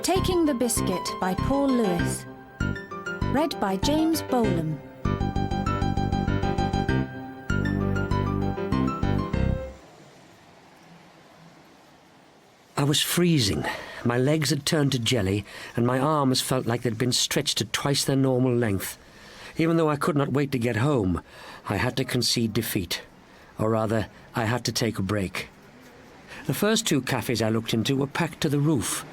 Taking the Biscuit by Paul Lewis. Read by James Bolam. I was freezing. My legs had turned to jelly, and my arms felt like they'd been stretched to twice their normal length. Even though I could not wait to get home, I had to concede defeat. Or rather, I had to take a break. The first two cafes I looked into were packed to the roof.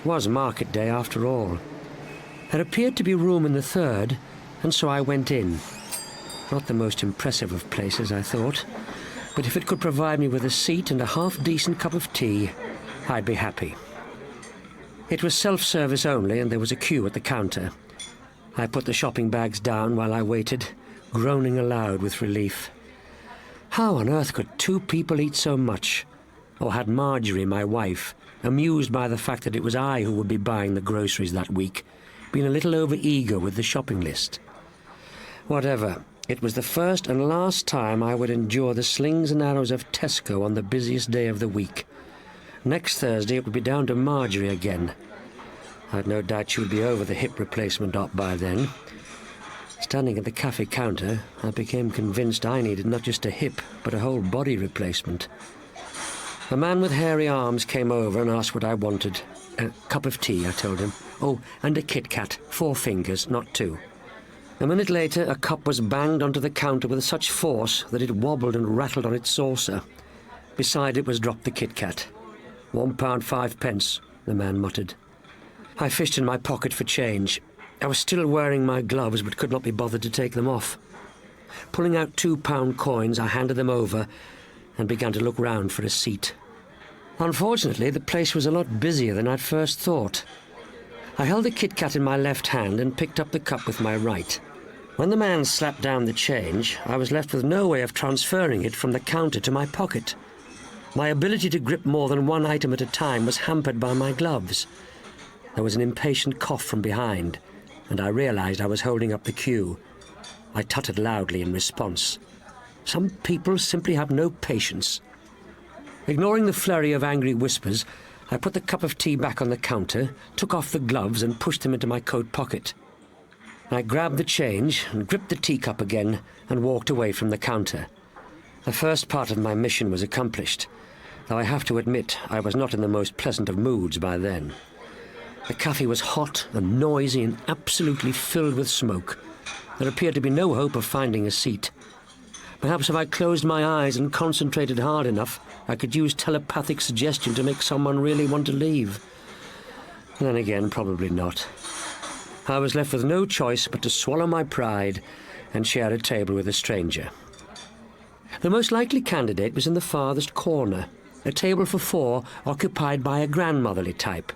It was market day after all. There appeared to be room in the third, and so I went in. Not the most impressive of places, I thought, but if it could provide me with a seat and a half-decent cup of tea, I'd be happy. It was self-service only, and there was a queue at the counter. I put the shopping bags down while I waited, groaning aloud with relief. How on earth could two people eat so much? Or had Marjorie, my wife, amused by the fact that it was I who would be buying the groceries that week, been a little over-eager with the shopping list? Whatever, it was the first and last time I would endure the slings and arrows of Tesco on the busiest day of the week. Next Thursday it would be down to Marjorie again. I'd no doubt she would be over the hip replacement op by then. Standing at the cafe counter, I became convinced I needed not just a hip, but a whole body replacement. A man with hairy arms came over and asked what I wanted. A cup of tea, I told him. Oh, and a Kit Kat, 4 fingers, not 2. A minute later, a cup was banged onto the counter with such force that it wobbled and rattled on its saucer. Beside it was dropped the Kit Kat. £1 5 the man muttered. I fished in my pocket for change. I was still wearing my gloves, but could not be bothered to take them off. Pulling out £2 coins, I handed them over and began to look round for a seat. Unfortunately, the place was a lot busier than I'd first thought. I held the Kit Kat in my left hand and picked up the cup with my right. When the man slapped down the change, I was left with no way of transferring it from the counter to my pocket. My ability to grip more than one item at a time was hampered by my gloves. There was an impatient cough from behind, and I realized I was holding up the queue. I tutted loudly in response. Some people simply have no patience. Ignoring the flurry of angry whispers, I put the cup of tea back on the counter, took off the gloves and pushed them into my coat pocket. I grabbed the change and gripped the teacup again and walked away from the counter. The first part of my mission was accomplished, though I have to admit I was not in the most pleasant of moods by then. The cafe was hot and noisy and absolutely filled with smoke. There appeared to be no hope of finding a seat. Perhaps if I closed my eyes and concentrated hard enough, I could use telepathic suggestion to make someone really want to leave. Then again, probably not. I was left with no choice but to swallow my pride and share a table with a stranger. The most likely candidate was in the farthest corner, a table for 4 occupied by a grandmotherly type.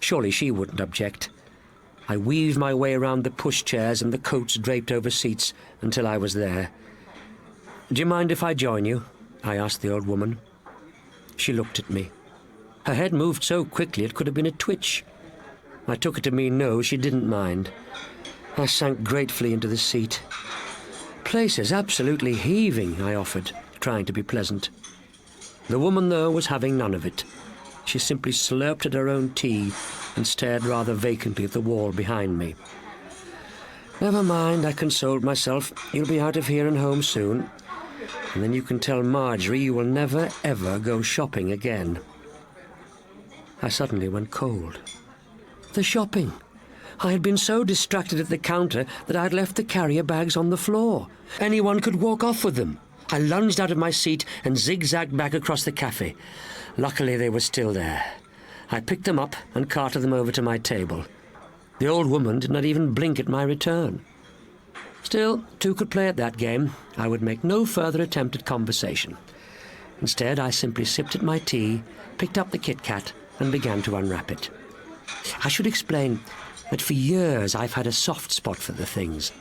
Surely she wouldn't object. I weaved my way around the pushchairs and the coats draped over seats until I was there. "Do you mind if I join you?" I asked the old woman. She looked at me. Her head moved so quickly it could have been a twitch. I took it to mean no, she didn't mind. I sank gratefully into the seat. "Place is absolutely heaving," I offered, trying to be pleasant. The woman, though, was having none of it. She simply slurped at her own tea and stared rather vacantly at the wall behind me. "Never mind," I consoled myself. "You'll be out of here and home soon. And then you can tell Marjorie you will never, ever go shopping again." I suddenly went cold. The shopping! I had been so distracted at the counter that I had left the carrier bags on the floor. Anyone could walk off with them. I lunged out of my seat and zigzagged back across the cafe. Luckily, they were still there. I picked them up and carted them over to my table. The old woman did not even blink at my return. Still, 2 could play at that game. I would make no further attempt at conversation. Instead, I simply sipped at my tea, picked up the Kit Kat, and began to unwrap it. I should explain that for years I've had a soft spot for the things.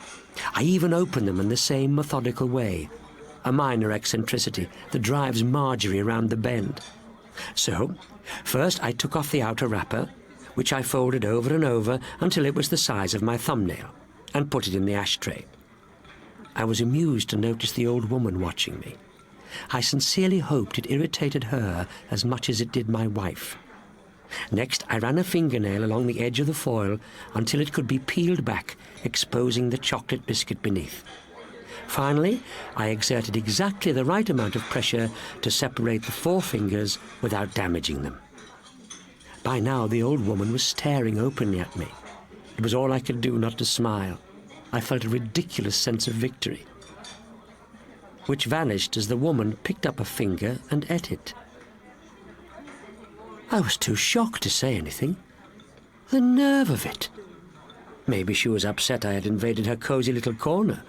I even open them in the same methodical way, a minor eccentricity that drives Marjorie around the bend. So, first I took off the outer wrapper, which I folded over and over until it was the size of my thumbnail, and put it in the ashtray. I was amused to notice the old woman watching me. I sincerely hoped it irritated her as much as it did my wife. Next, I ran a fingernail along the edge of the foil until it could be peeled back, exposing the chocolate biscuit beneath. Finally, I exerted exactly the right amount of pressure to separate the 4 fingers without damaging them. By now, the old woman was staring openly at me. It was all I could do not to smile. I felt a ridiculous sense of victory, which vanished as the woman picked up a finger and ate it. I was too shocked to say anything. The nerve of it! Maybe she was upset I had invaded her cosy little corner.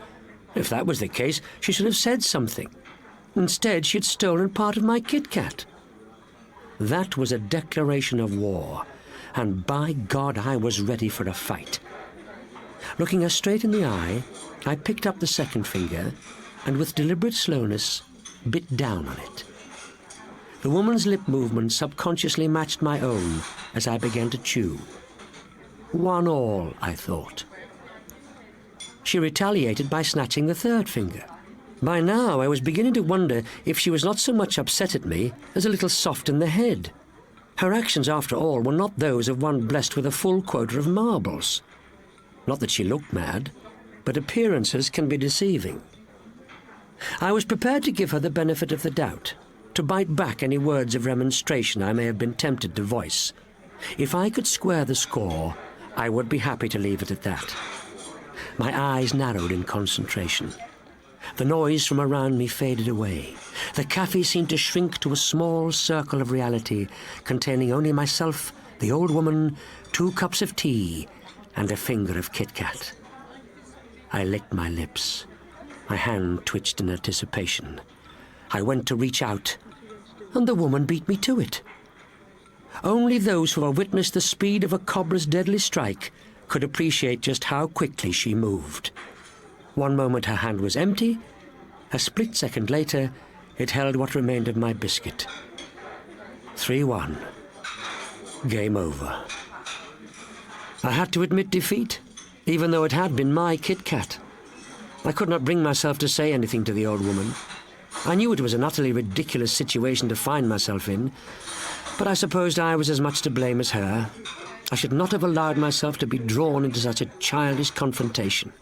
If that was the case, she should have said something. Instead, she had stolen part of my Kit Kat. That was a declaration of war, and by God, I was ready for a fight. Looking her straight in the eye, I picked up the second finger and with deliberate slowness bit down on it. The woman's lip movement subconsciously matched my own as I began to chew. 1 all, I thought. She retaliated by snatching the third finger. By now I was beginning to wonder if she was not so much upset at me as a little soft in the head. Her actions, after all, were not those of one blessed with a full quota of marbles. Not that she looked mad, but appearances can be deceiving. I was prepared to give her the benefit of the doubt, to bite back any words of remonstration I may have been tempted to voice. If I could square the score, I would be happy to leave it at that. My eyes narrowed in concentration. The noise from around me faded away. The cafe seemed to shrink to a small circle of reality, containing only myself, the old woman, 2 cups of tea, and a finger of Kit Kat. I licked my lips. My hand twitched in anticipation. I went to reach out, and the woman beat me to it. Only those who have witnessed the speed of a cobra's deadly strike could appreciate just how quickly she moved. One moment her hand was empty. A split second later, it held what remained of my biscuit. 3-1. Game over. I had to admit defeat, even though it had been my Kit Kat. I could not bring myself to say anything to the old woman. I knew it was an utterly ridiculous situation to find myself in, but I supposed I was as much to blame as her. I should not have allowed myself to be drawn into such a childish confrontation.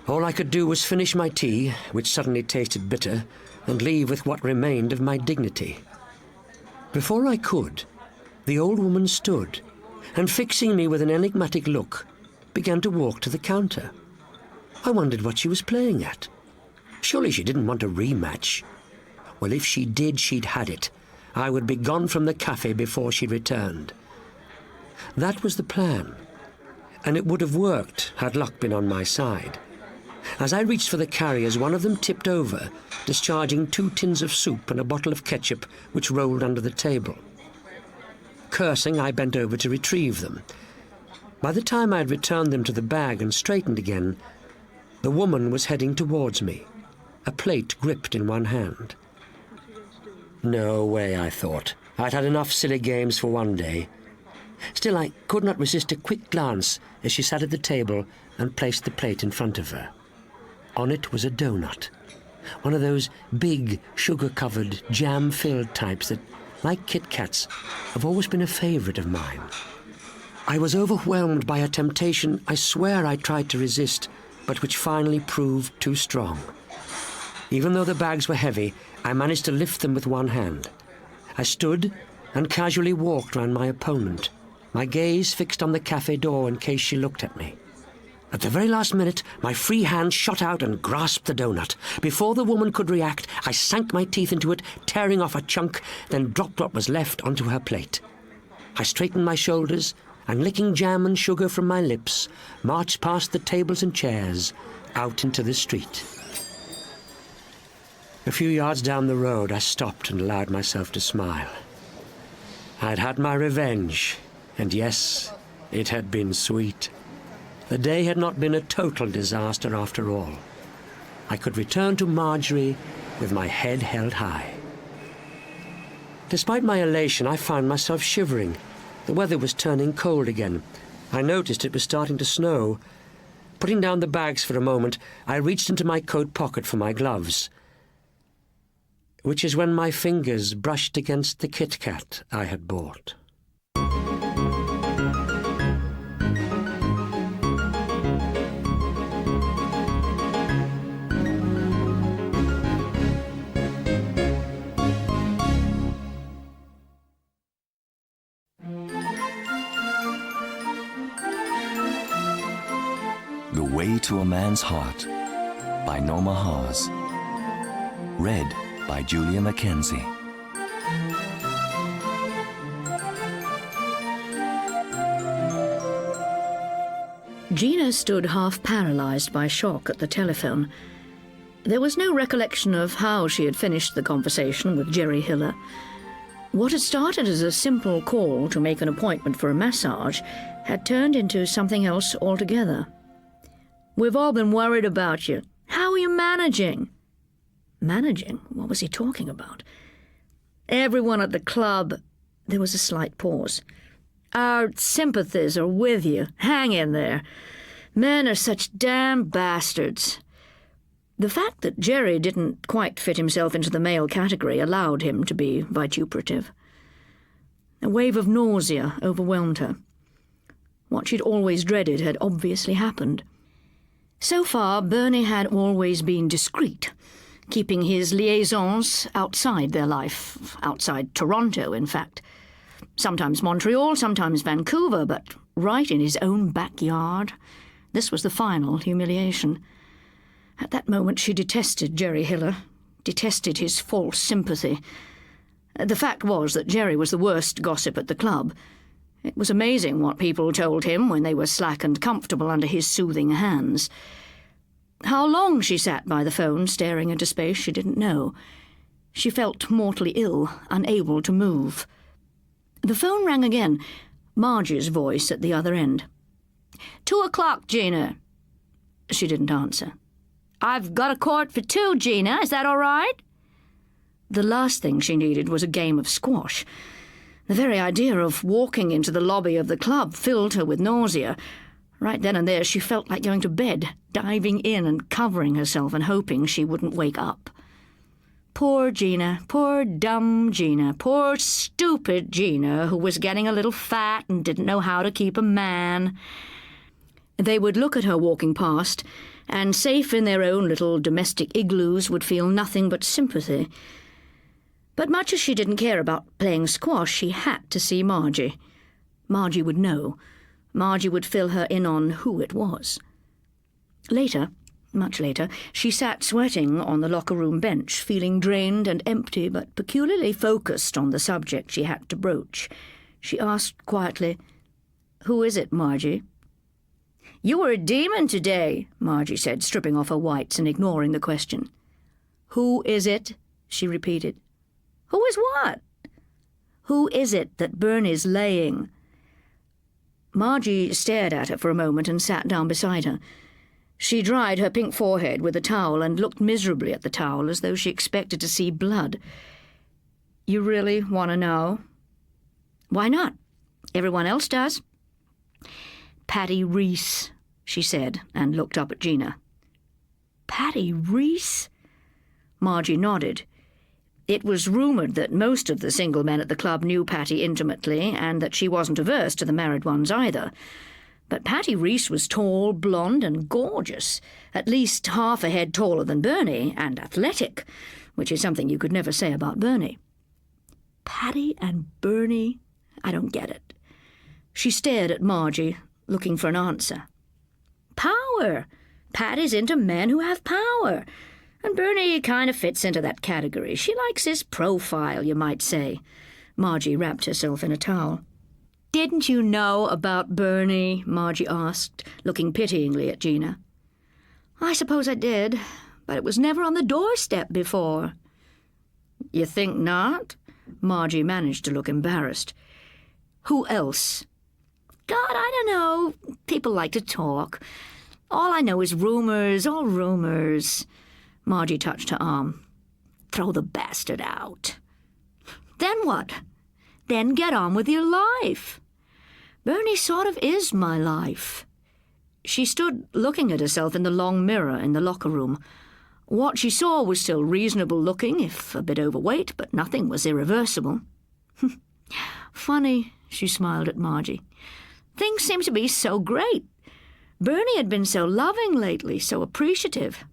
All I could do was finish my tea, which suddenly tasted bitter, and leave with what remained of my dignity. Before I could, the old woman stood, and fixing me with an enigmatic look, began to walk to the counter. I wondered what she was playing at. Surely she didn't want a rematch. Well, if she did, she'd had it. I would be gone from the cafe before she returned. That was the plan, and it would have worked had luck been on my side. As I reached for the carriers, one of them tipped over, discharging 2 tins of soup and a bottle of ketchup which rolled under the table. Cursing, I bent over to retrieve them. By the time I had returned them to the bag and straightened again, the woman was heading towards me, a plate gripped in one hand. No way, I thought. I'd had enough silly games for one day. Still, I could not resist a quick glance as she sat at the table and placed the plate in front of her. On it was a donut, one of those big, sugar-covered, jam-filled types that, like Kit Kats, have always been a favourite of mine. I was overwhelmed by a temptation I swear I tried to resist, but which finally proved too strong. Even though the bags were heavy, I managed to lift them with one hand. I stood and casually walked round my opponent, my gaze fixed on the cafe door in case she looked at me. At the very last minute, my free hand shot out and grasped the donut. Before the woman could react, I sank my teeth into it, tearing off a chunk, then dropped what was left onto her plate. I straightened my shoulders and, licking jam and sugar from my lips, marched past the tables and chairs, out into the street. A few yards down the road, I stopped and allowed myself to smile. I'd had my revenge, and yes, it had been sweet. The day had not been a total disaster after all. I could return to Marjorie with my head held high. Despite my elation, I found myself shivering. The weather was turning cold again. I noticed it was starting to snow. Putting down the bags for a moment, I reached into my coat pocket for my gloves, which is when my fingers brushed against the Kit Kat I had bought. to a Man's Heart by Norma Hawes. Read by Julia Mackenzie. Gina stood half paralyzed by shock at the telephone. There was no recollection of how she had finished the conversation with Jerry Hiller. What had started as a simple call to make an appointment for a massage had turned into something else altogether. "We've all been worried about you. How are you managing?" Managing? What was he talking about? "Everyone at the club..." There was a slight pause. "Our sympathies are with you. Hang in there. Men are such damn bastards." The fact that Jerry didn't quite fit himself into the male category allowed him to be vituperative. A wave of nausea overwhelmed her. What she'd always dreaded had obviously happened. So far, Bernie had always been discreet, keeping his liaisons outside their life, outside Toronto, in fact. Sometimes Montreal, sometimes Vancouver, but right in his own backyard. This was the final humiliation. At that moment she detested Jerry Hiller, detested his false sympathy. The fact was that Jerry was the worst gossip at the club. It was amazing what people told him when they were slack and comfortable under his soothing hands. How long she sat by the phone, staring into space, she didn't know. She felt mortally ill, unable to move. The phone rang again, Margie's voice at the other end. 2:00, Gina." She didn't answer. "I've got a court for 2, Gina. Is that all right?" The last thing she needed was a game of squash. The very idea of walking into the lobby of the club filled her with nausea. Right then and there she felt like going to bed, diving in and covering herself and hoping she wouldn't wake up. Poor Gina, poor dumb Gina, poor stupid Gina, who was getting a little fat and didn't know how to keep a man. They would look at her walking past, and safe in their own little domestic igloos would feel nothing but sympathy. But much as she didn't care about playing squash, she had to see Margie. Margie would know. Margie would fill her in on who it was. Later, much later, she sat sweating on the locker room bench, feeling drained and empty, but peculiarly focused on the subject she had to broach. She asked quietly, "Who is it, Margie?" "You were a demon today," Margie said, stripping off her whites and ignoring the question. "Who is it?" she repeated. "Who is what?" "Who is it that Bernie's laying?" Margie stared at her for a moment and sat down beside her. She dried her pink forehead with a towel and looked miserably at the towel as though she expected to see blood. "You really want to know?" "Why not? Everyone else does." "Patty Reese," she said, and looked up at Gina. "Patty Reese?" Margie nodded. It was rumoured that most of the single men at the club knew Patty intimately, and that she wasn't averse to the married ones either. But Patty Reese was tall, blonde, and gorgeous, at least half a head taller than Bernie, and athletic, which is something you could never say about Bernie. Patty and Bernie? I don't get it. She stared at Margie, looking for an answer. Power! Patty's into men who have power. And Bernie kind of fits into that category. She likes his profile, you might say. Margie wrapped herself in a towel. "Didn't you know about Bernie?" Margie asked, looking pityingly at Gina. "I suppose I did, but it was never on the doorstep before." "You think not?" Margie managed to look embarrassed. "Who else?" "God, I don't know. People like to talk. All I know is rumours, all rumours." Margie touched her arm. "Throw the bastard out." "Then what? Then get on with your life." "Bernie sort of is my life." She stood looking at herself in the long mirror in the locker room. What she saw was still reasonable looking, if a bit overweight, but nothing was irreversible. "Funny," she smiled at Margie. "Things seem to be so great. Bernie had been so loving lately, so appreciative.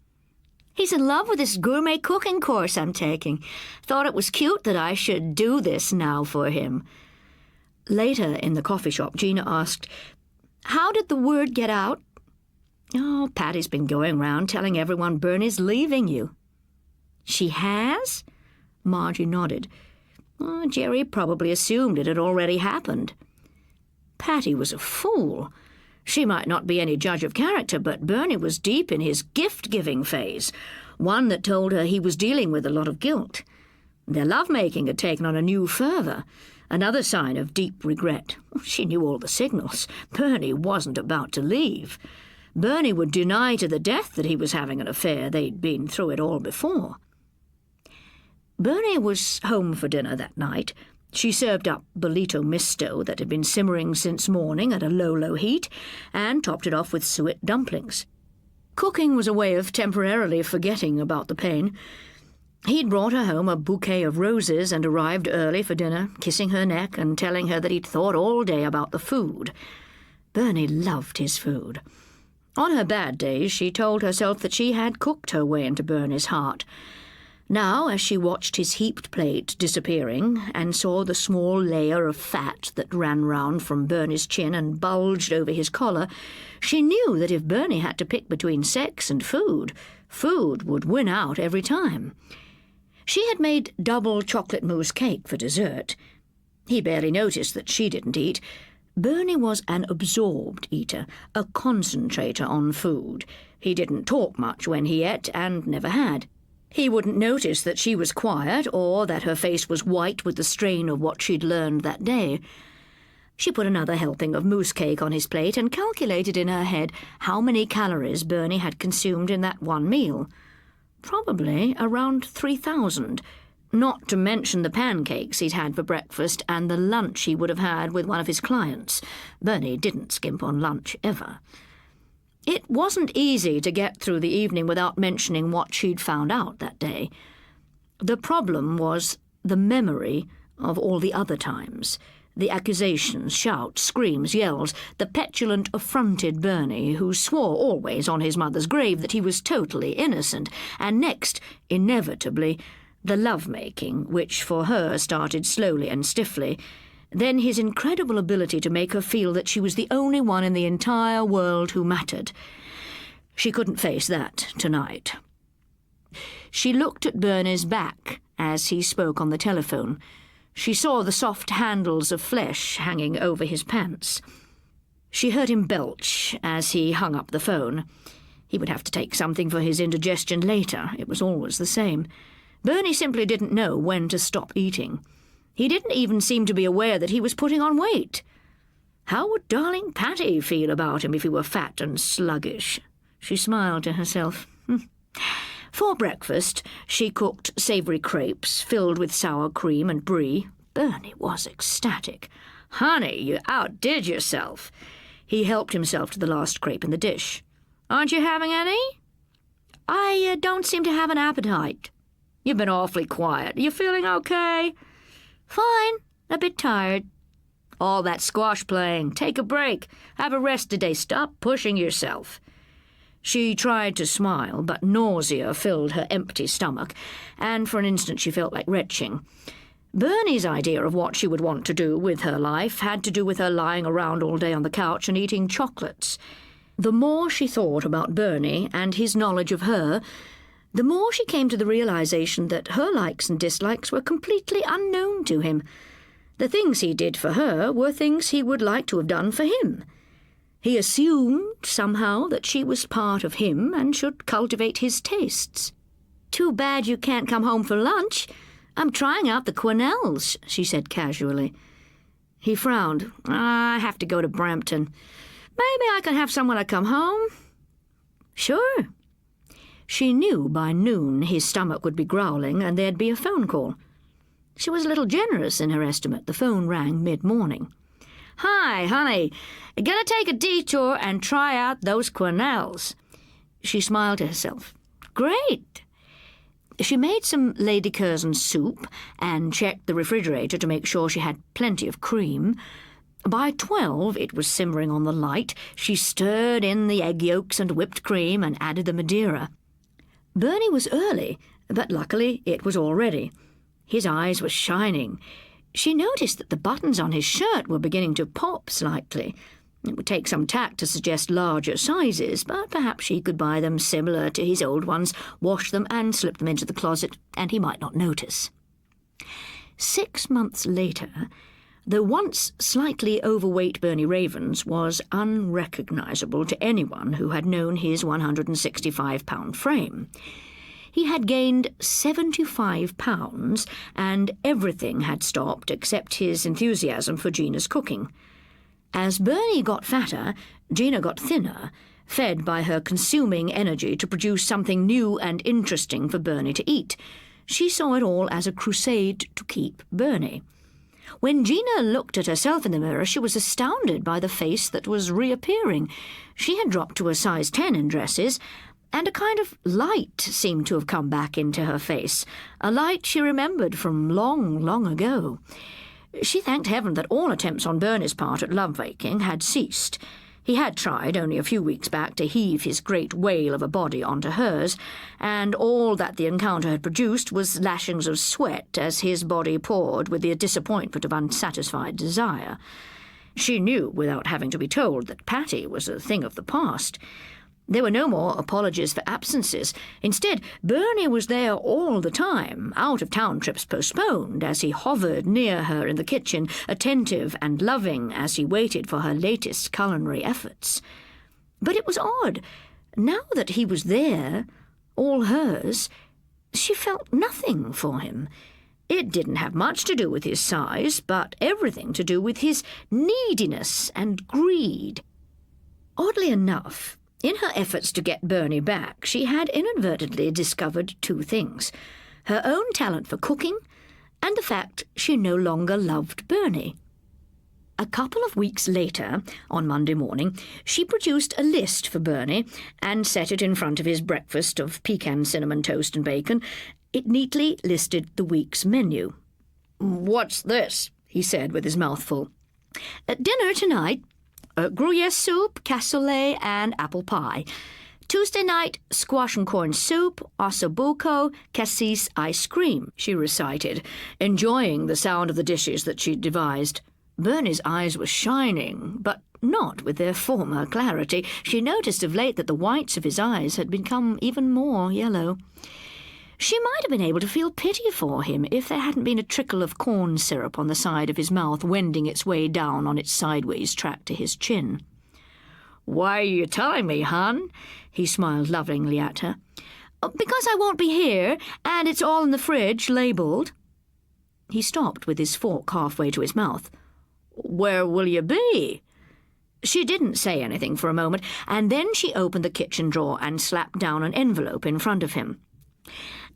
He's in love with this gourmet cooking course I'm taking. Thought it was cute that I should do this now for him." Later, in the coffee shop, Gina asked, "How did the word get out?" Oh, Patty's been going round telling everyone Bernie's leaving you. She has? Margie nodded. Oh, Jerry probably assumed it had already happened. Patty was a fool. She might not be any judge of character, but Bernie was deep in his gift-giving phase, one that told her he was dealing with a lot of guilt. Their love-making had taken on a new fervour, another sign of deep regret. She knew all the signals. Bernie wasn't about to leave. Bernie would deny to the death that he was having an affair. They'd been through it all before. Bernie was home for dinner that night. She served up bollito misto that had been simmering since morning at a low heat and topped it off with suet dumplings. Cooking was a way of temporarily forgetting about the pain. He'd brought her home a bouquet of roses and arrived early for dinner, kissing her neck and telling her that he'd thought all day about the food. Bernie loved his food. On her bad days, she told herself that she had cooked her way into Bernie's heart. Now, as she watched his heaped plate disappearing and saw the small layer of fat that ran round from Bernie's chin and bulged over his collar, she knew that if Bernie had to pick between sex and food, food would win out every time. She had made double chocolate mousse cake for dessert. He barely noticed that she didn't eat. Bernie was an absorbed eater, a concentrator on food. He didn't talk much when he ate, and never had. He wouldn't notice that she was quiet or that her face was white with the strain of what she'd learned that day. She put another helping of mousse cake on his plate and calculated in her head how many calories Bernie had consumed in that one meal. Probably around 3,000, not to mention the pancakes he'd had for breakfast and the lunch he would have had with one of his clients. Bernie didn't skimp on lunch ever. It wasn't easy to get through the evening without mentioning what she'd found out that day. The problem was the memory of all the other times. The accusations, shouts, screams, yells, the petulant, affronted Bernie, who swore always on his mother's grave that he was totally innocent, and next, inevitably, the love-making, which for her started slowly and stiffly, then his incredible ability to make her feel that she was the only one in the entire world who mattered. She couldn't face that tonight. She looked at Bernie's back as he spoke on the telephone. She saw the soft handles of flesh hanging over his pants. She heard him belch as he hung up the phone. He would have to take something for his indigestion later. It was always the same. Bernie simply didn't know when to stop eating. He didn't even seem to be aware that he was putting on weight. How would darling Patty feel about him if he were fat and sluggish? She smiled to herself. For breakfast, she cooked savoury crepes filled with sour cream and brie. Bernie was ecstatic. "Honey, you outdid yourself." He helped himself to the last crepe in the dish. "Aren't you having any?" "I don't seem to have an appetite." "You've been awfully quiet. You feeling okay?" "Fine. A bit tired." "All that squash playing. Take a break. Have a rest today. Stop pushing yourself." She tried to smile, but nausea filled her empty stomach, and for an instant she felt like retching. Bernie's idea of what she would want to do with her life had to do with her lying around all day on the couch and eating chocolates. The more she thought about Bernie and his knowledge of her, the more she came to the realization that her likes and dislikes were completely unknown to him. The things he did for her were things he would like to have done for him. He assumed, somehow, that she was part of him and should cultivate his tastes. "Too bad you can't come home for lunch. I'm trying out the quenelles," she said casually. He frowned. "I have to go to Brampton. Maybe I can have someone to come home." "Sure." She knew by noon his stomach would be growling and there'd be a phone call. She was a little generous in her estimate. The phone rang mid-morning. "Hi, honey. Gonna take a detour and try out those quenelles." She smiled to herself. "Great." She made some Lady Curzon soup and checked the refrigerator to make sure she had plenty of cream. By 12, it was simmering on the light. She stirred in the egg yolks and whipped cream and added the Madeira. Bernie was early, but luckily it was all ready. His eyes were shining. She noticed that the buttons on his shirt were beginning to pop slightly. It would take some tact to suggest larger sizes, but perhaps she could buy them similar to his old ones, wash them and slip them into the closet, and he might not notice. 6 months later, the once slightly overweight Bernie Ravens was unrecognisable to anyone who had known his 165-pound frame. He had gained 75 pounds, and everything had stopped except his enthusiasm for Gina's cooking. As Bernie got fatter, Gina got thinner, fed by her consuming energy to produce something new and interesting for Bernie to eat. She saw it all as a crusade to keep Bernie. When Gina looked at herself in the mirror, she was astounded by the face that was reappearing. She had dropped to a size 10 in dresses, and a kind of light seemed to have come back into her face, a light she remembered from long, long ago. She thanked heaven that all attempts on Bernie's part at love-making had ceased. He had tried, only a few weeks back, to heave his great whale of a body onto hers, and all that the encounter had produced was lashings of sweat as his body poured with the disappointment of unsatisfied desire. She knew, without having to be told, that Patty was a thing of the past. There were no more apologies for absences. Instead, Bernie was there all the time, out-of-town trips postponed, as he hovered near her in the kitchen, attentive and loving as he waited for her latest culinary efforts. But it was odd. Now that he was there, all hers, she felt nothing for him. It didn't have much to do with his size, but everything to do with his neediness and greed. Oddly enough, in her efforts to get Bernie back, she had inadvertently discovered 2 things: her own talent for cooking and the fact she no longer loved Bernie. A couple of weeks later, on Monday morning, she produced a list for Bernie and set it in front of his breakfast of pecan cinnamon toast and bacon. It neatly listed the week's menu. "What's this?" he said with his mouth full. "Dinner tonight. Gruyere soup, cassoulet, and apple pie. Tuesday night, squash and corn soup, ossobuco, cassis ice cream," she recited, enjoying the sound of the dishes that she'd devised. Bernie's eyes were shining, but not with their former clarity. She noticed of late that the whites of his eyes had become even more yellow. She might have been able to feel pity for him if there hadn't been a trickle of corn syrup on the side of his mouth, wending its way down on its sideways track to his chin. "Why are you telling me, hon?" He smiled lovingly at her. "Because I won't be here, and it's all in the fridge, labelled." He stopped with his fork halfway to his mouth. "Where will you be?" She didn't say anything for a moment, and then she opened the kitchen drawer and slapped down an envelope in front of him.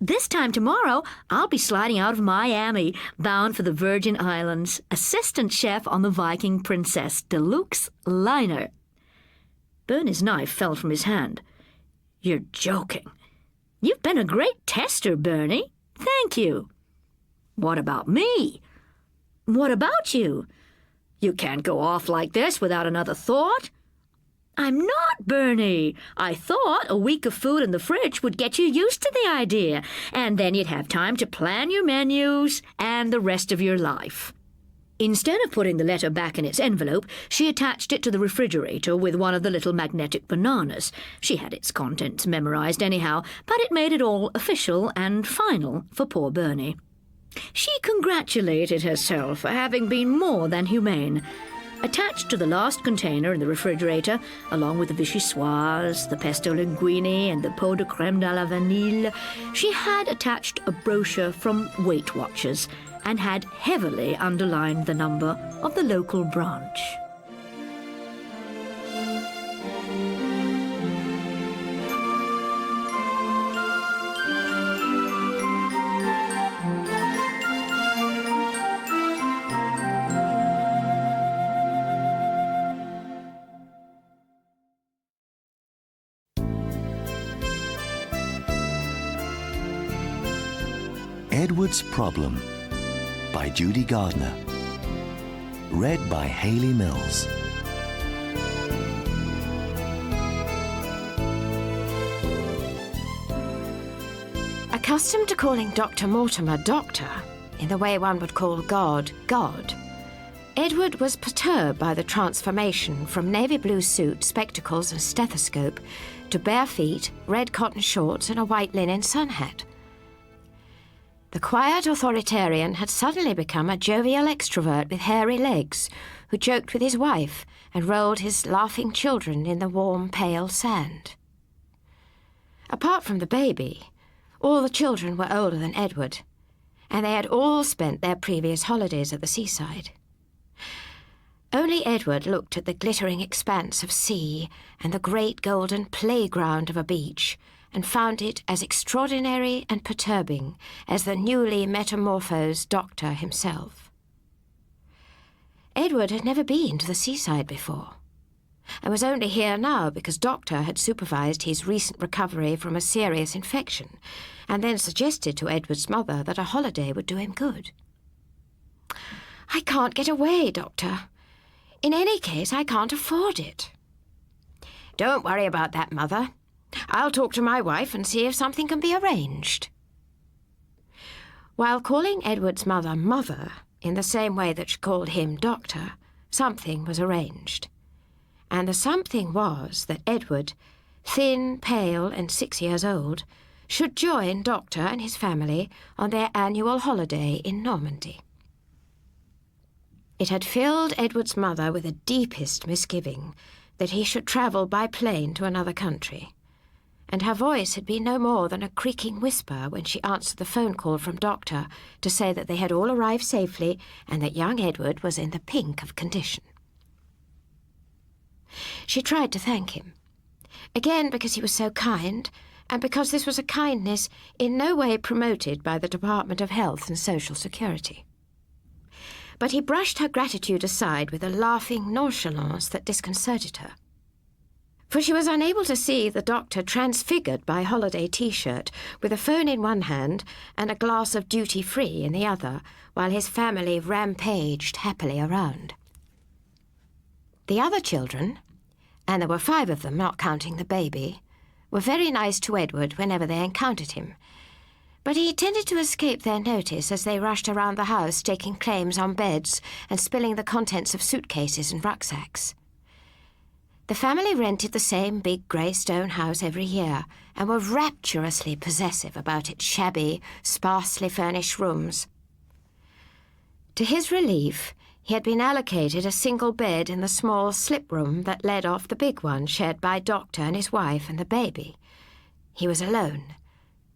"This time tomorrow, I'll be sliding out of Miami, bound for the Virgin Islands, assistant chef on the Viking Princess Deluxe liner." Bernie's knife fell from his hand. "You're joking. You've been a great tester, Bernie. Thank you." "What about me?" "What about you? You can't go off like this without another thought." "I'm not, Bernie. I thought a week of food in the fridge would get you used to the idea, and then you'd have time to plan your menus and the rest of your life." Instead of putting the letter back in its envelope, she attached it to the refrigerator with one of the little magnetic bananas. She had its contents memorized anyhow, but it made it all official and final for poor Bernie. She congratulated herself for having been more than humane. Attached to the last container in the refrigerator, along with the vichyssoise, the pesto linguine, and the pot de crème de la vanille, she had attached a brochure from Weight Watchers and had heavily underlined the number of the local branch. Edward's Problem by Judy Gardner. Read by Hayley Mills. Accustomed to calling Dr. Mortimer Doctor, in the way one would call God, God, Edward was perturbed by the transformation from navy blue suit, spectacles and stethoscope to bare feet, red cotton shorts and a white linen sun hat. The quiet authoritarian had suddenly become a jovial extrovert with hairy legs who joked with his wife and rolled his laughing children in the warm, pale sand. Apart from the baby, all the children were older than Edward, and they had all spent their previous holidays at the seaside. Only Edward looked at the glittering expanse of sea and the great golden playground of a beach and found it as extraordinary and perturbing as the newly metamorphosed doctor himself. Edward had never been to the seaside before, and was only here now because Doctor had supervised his recent recovery from a serious infection and then suggested to Edward's mother that a holiday would do him good. "I can't get away, Doctor. In any case, I can't afford it." "Don't worry about that, Mother. I'll talk to my wife and see if something can be arranged." While calling Edward's mother Mother, in the same way that she called him Doctor, something was arranged. And the something was that Edward, thin, pale, and 6 years old, should join Doctor and his family on their annual holiday in Normandy. It had filled Edward's mother with the deepest misgiving that he should travel by plane to another country, and her voice had been no more than a creaking whisper when she answered the phone call from Doctor to say that they had all arrived safely and that young Edward was in the pink of condition. She tried to thank him, again because he was so kind, and because this was a kindness in no way promoted by the Department of Health and Social Security. But he brushed her gratitude aside with a laughing nonchalance that disconcerted her. For she was unable to see the doctor transfigured by holiday T-shirt, with a phone in one hand and a glass of duty-free in the other, while his family rampaged happily around. The other children, and there were 5 of them, not counting the baby, were very nice to Edward whenever they encountered him, but he tended to escape their notice as they rushed around the house staking claims on beds and spilling the contents of suitcases and rucksacks. The family rented the same big grey stone house every year and were rapturously possessive about its shabby, sparsely furnished rooms. To his relief, he had been allocated a single bed in the small slip room that led off the big one shared by Doctor and his wife and the baby. He was alone,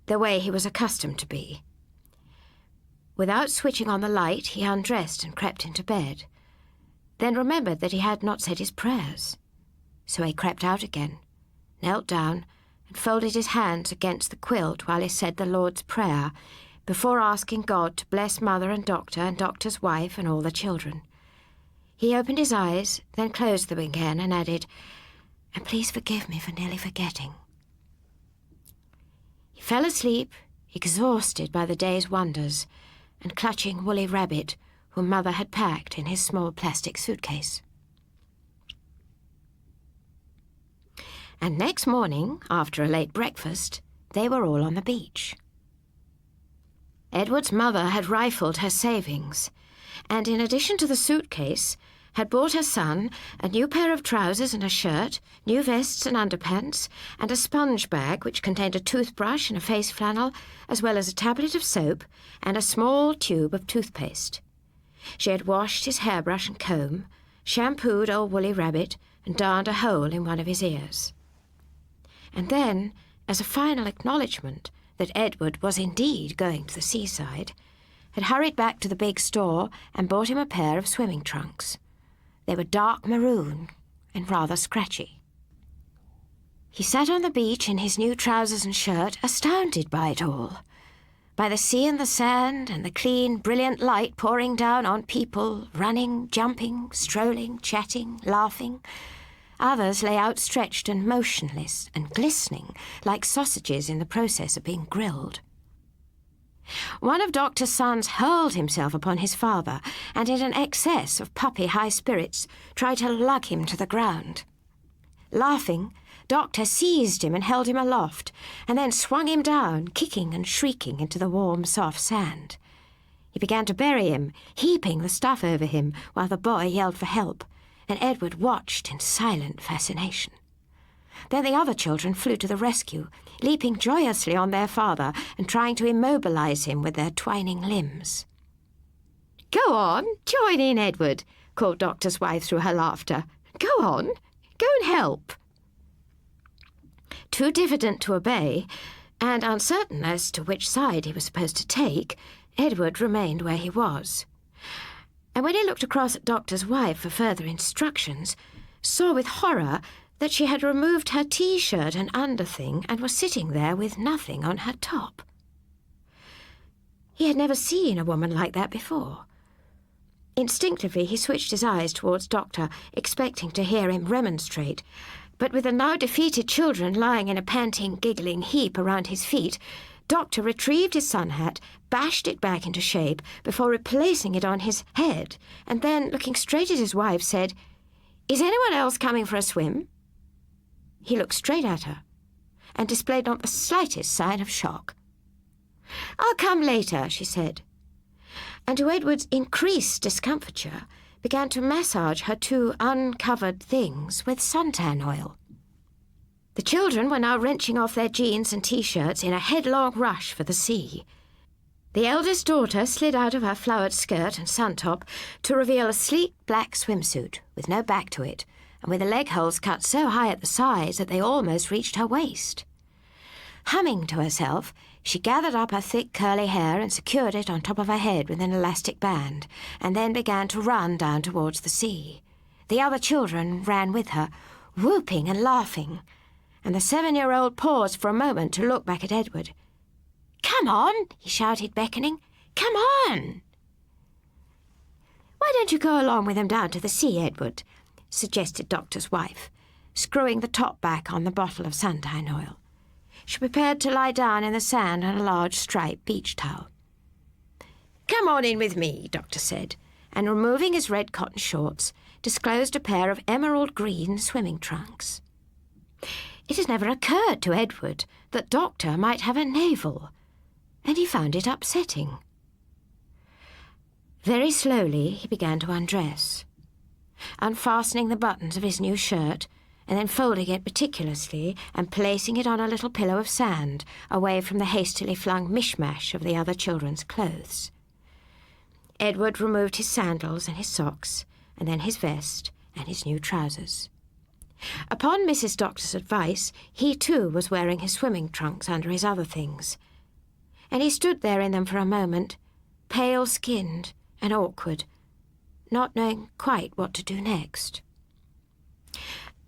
the way he was accustomed to be. Without switching on the light, he undressed and crept into bed, then remembered that he had not said his prayers. So he crept out again, knelt down, and folded his hands against the quilt while he said the Lord's Prayer, before asking God to bless Mother and Doctor's wife and all the children. He opened his eyes, then closed them again and added, "And please forgive me for nearly forgetting." He fell asleep, exhausted by the day's wonders, and clutching Woolly Rabbit, whom Mother had packed in his small plastic suitcase. And next morning, after a late breakfast, they were all on the beach. Edward's mother had rifled her savings, and in addition to the suitcase, had bought her son a new pair of trousers and a shirt, new vests and underpants, and a sponge bag which contained a toothbrush and a face flannel, as well as a tablet of soap and a small tube of toothpaste. She had washed his hairbrush and comb, shampooed old Woolly Rabbit, and darned a hole in one of his ears. And then, as a final acknowledgement that Edward was indeed going to the seaside, had hurried back to the big store and bought him a pair of swimming trunks. They were dark maroon and rather scratchy. He sat on the beach in his new trousers and shirt, astounded by it all, by the sea and the sand and the clean, brilliant light pouring down on people, running, jumping, strolling, chatting, laughing. Others lay outstretched and motionless and glistening like sausages in the process of being grilled. One of Doctor's sons hurled himself upon his father and in an excess of puppy high spirits tried to lug him to the ground. Laughing, Doctor seized him and held him aloft and then swung him down, kicking and shrieking into the warm, soft sand. He He began to bury him, heaping the stuff over him, while the boy yelled for help, and Edward watched in silent fascination. Then the other children flew to the rescue, leaping joyously on their father and trying to immobilize him with their twining limbs. "Go on, join in, Edward," called Doctor's wife through her laughter. "Go on, go and help." Too diffident to obey, and uncertain as to which side he was supposed to take, Edward remained where he was. And when he looked across at Doctor's wife for further instructions, saw with horror that she had removed her T-shirt and underthing and was sitting there with nothing on her top. He had never seen a woman like that before. Instinctively he switched his eyes towards Doctor, expecting to hear him remonstrate, but with the now defeated children lying in a panting, giggling heap around his feet, Doctor retrieved his sun hat, bashed it back into shape before replacing it on his head, and then, looking straight at his wife, said, "Is anyone else coming for a swim?" He looked straight at her and displayed not the slightest sign of shock. "I'll come later," she said, and to Edward's increased discomfiture began to massage her two uncovered things with suntan oil. The children were now wrenching off their jeans and T-shirts in a headlong rush for the sea. The eldest daughter slid out of her flowered skirt and suntop to reveal a sleek black swimsuit with no back to it, and with the leg holes cut so high at the sides that they almost reached her waist. Humming to herself, she gathered up her thick curly hair and secured it on top of her head with an elastic band, and then began to run down towards the sea. The other children ran with her, whooping and laughing, and the 7-year-old paused for a moment to look back at Edward. "Come on," he shouted, beckoning. "Come on!" "Why don't you go along with them down to the sea, Edward?" suggested Doctor's wife, screwing the top back on the bottle of suntan oil. She prepared to lie down in the sand on a large striped beach towel. "Come on in with me," Doctor said, and removing his red cotton shorts, disclosed a pair of emerald green swimming trunks. It had never occurred to Edward that Doctor might have a navel, and he found it upsetting. Very slowly he began to undress, unfastening the buttons of his new shirt and then folding it meticulously and placing it on a little pillow of sand away from the hastily flung mishmash of the other children's clothes. Edward removed his sandals and his socks, and then his vest and his new trousers. Upon Mrs. Doctor's advice, he too was wearing his swimming trunks under his other things, and he stood there in them for a moment, pale-skinned and awkward, not knowing quite what to do next.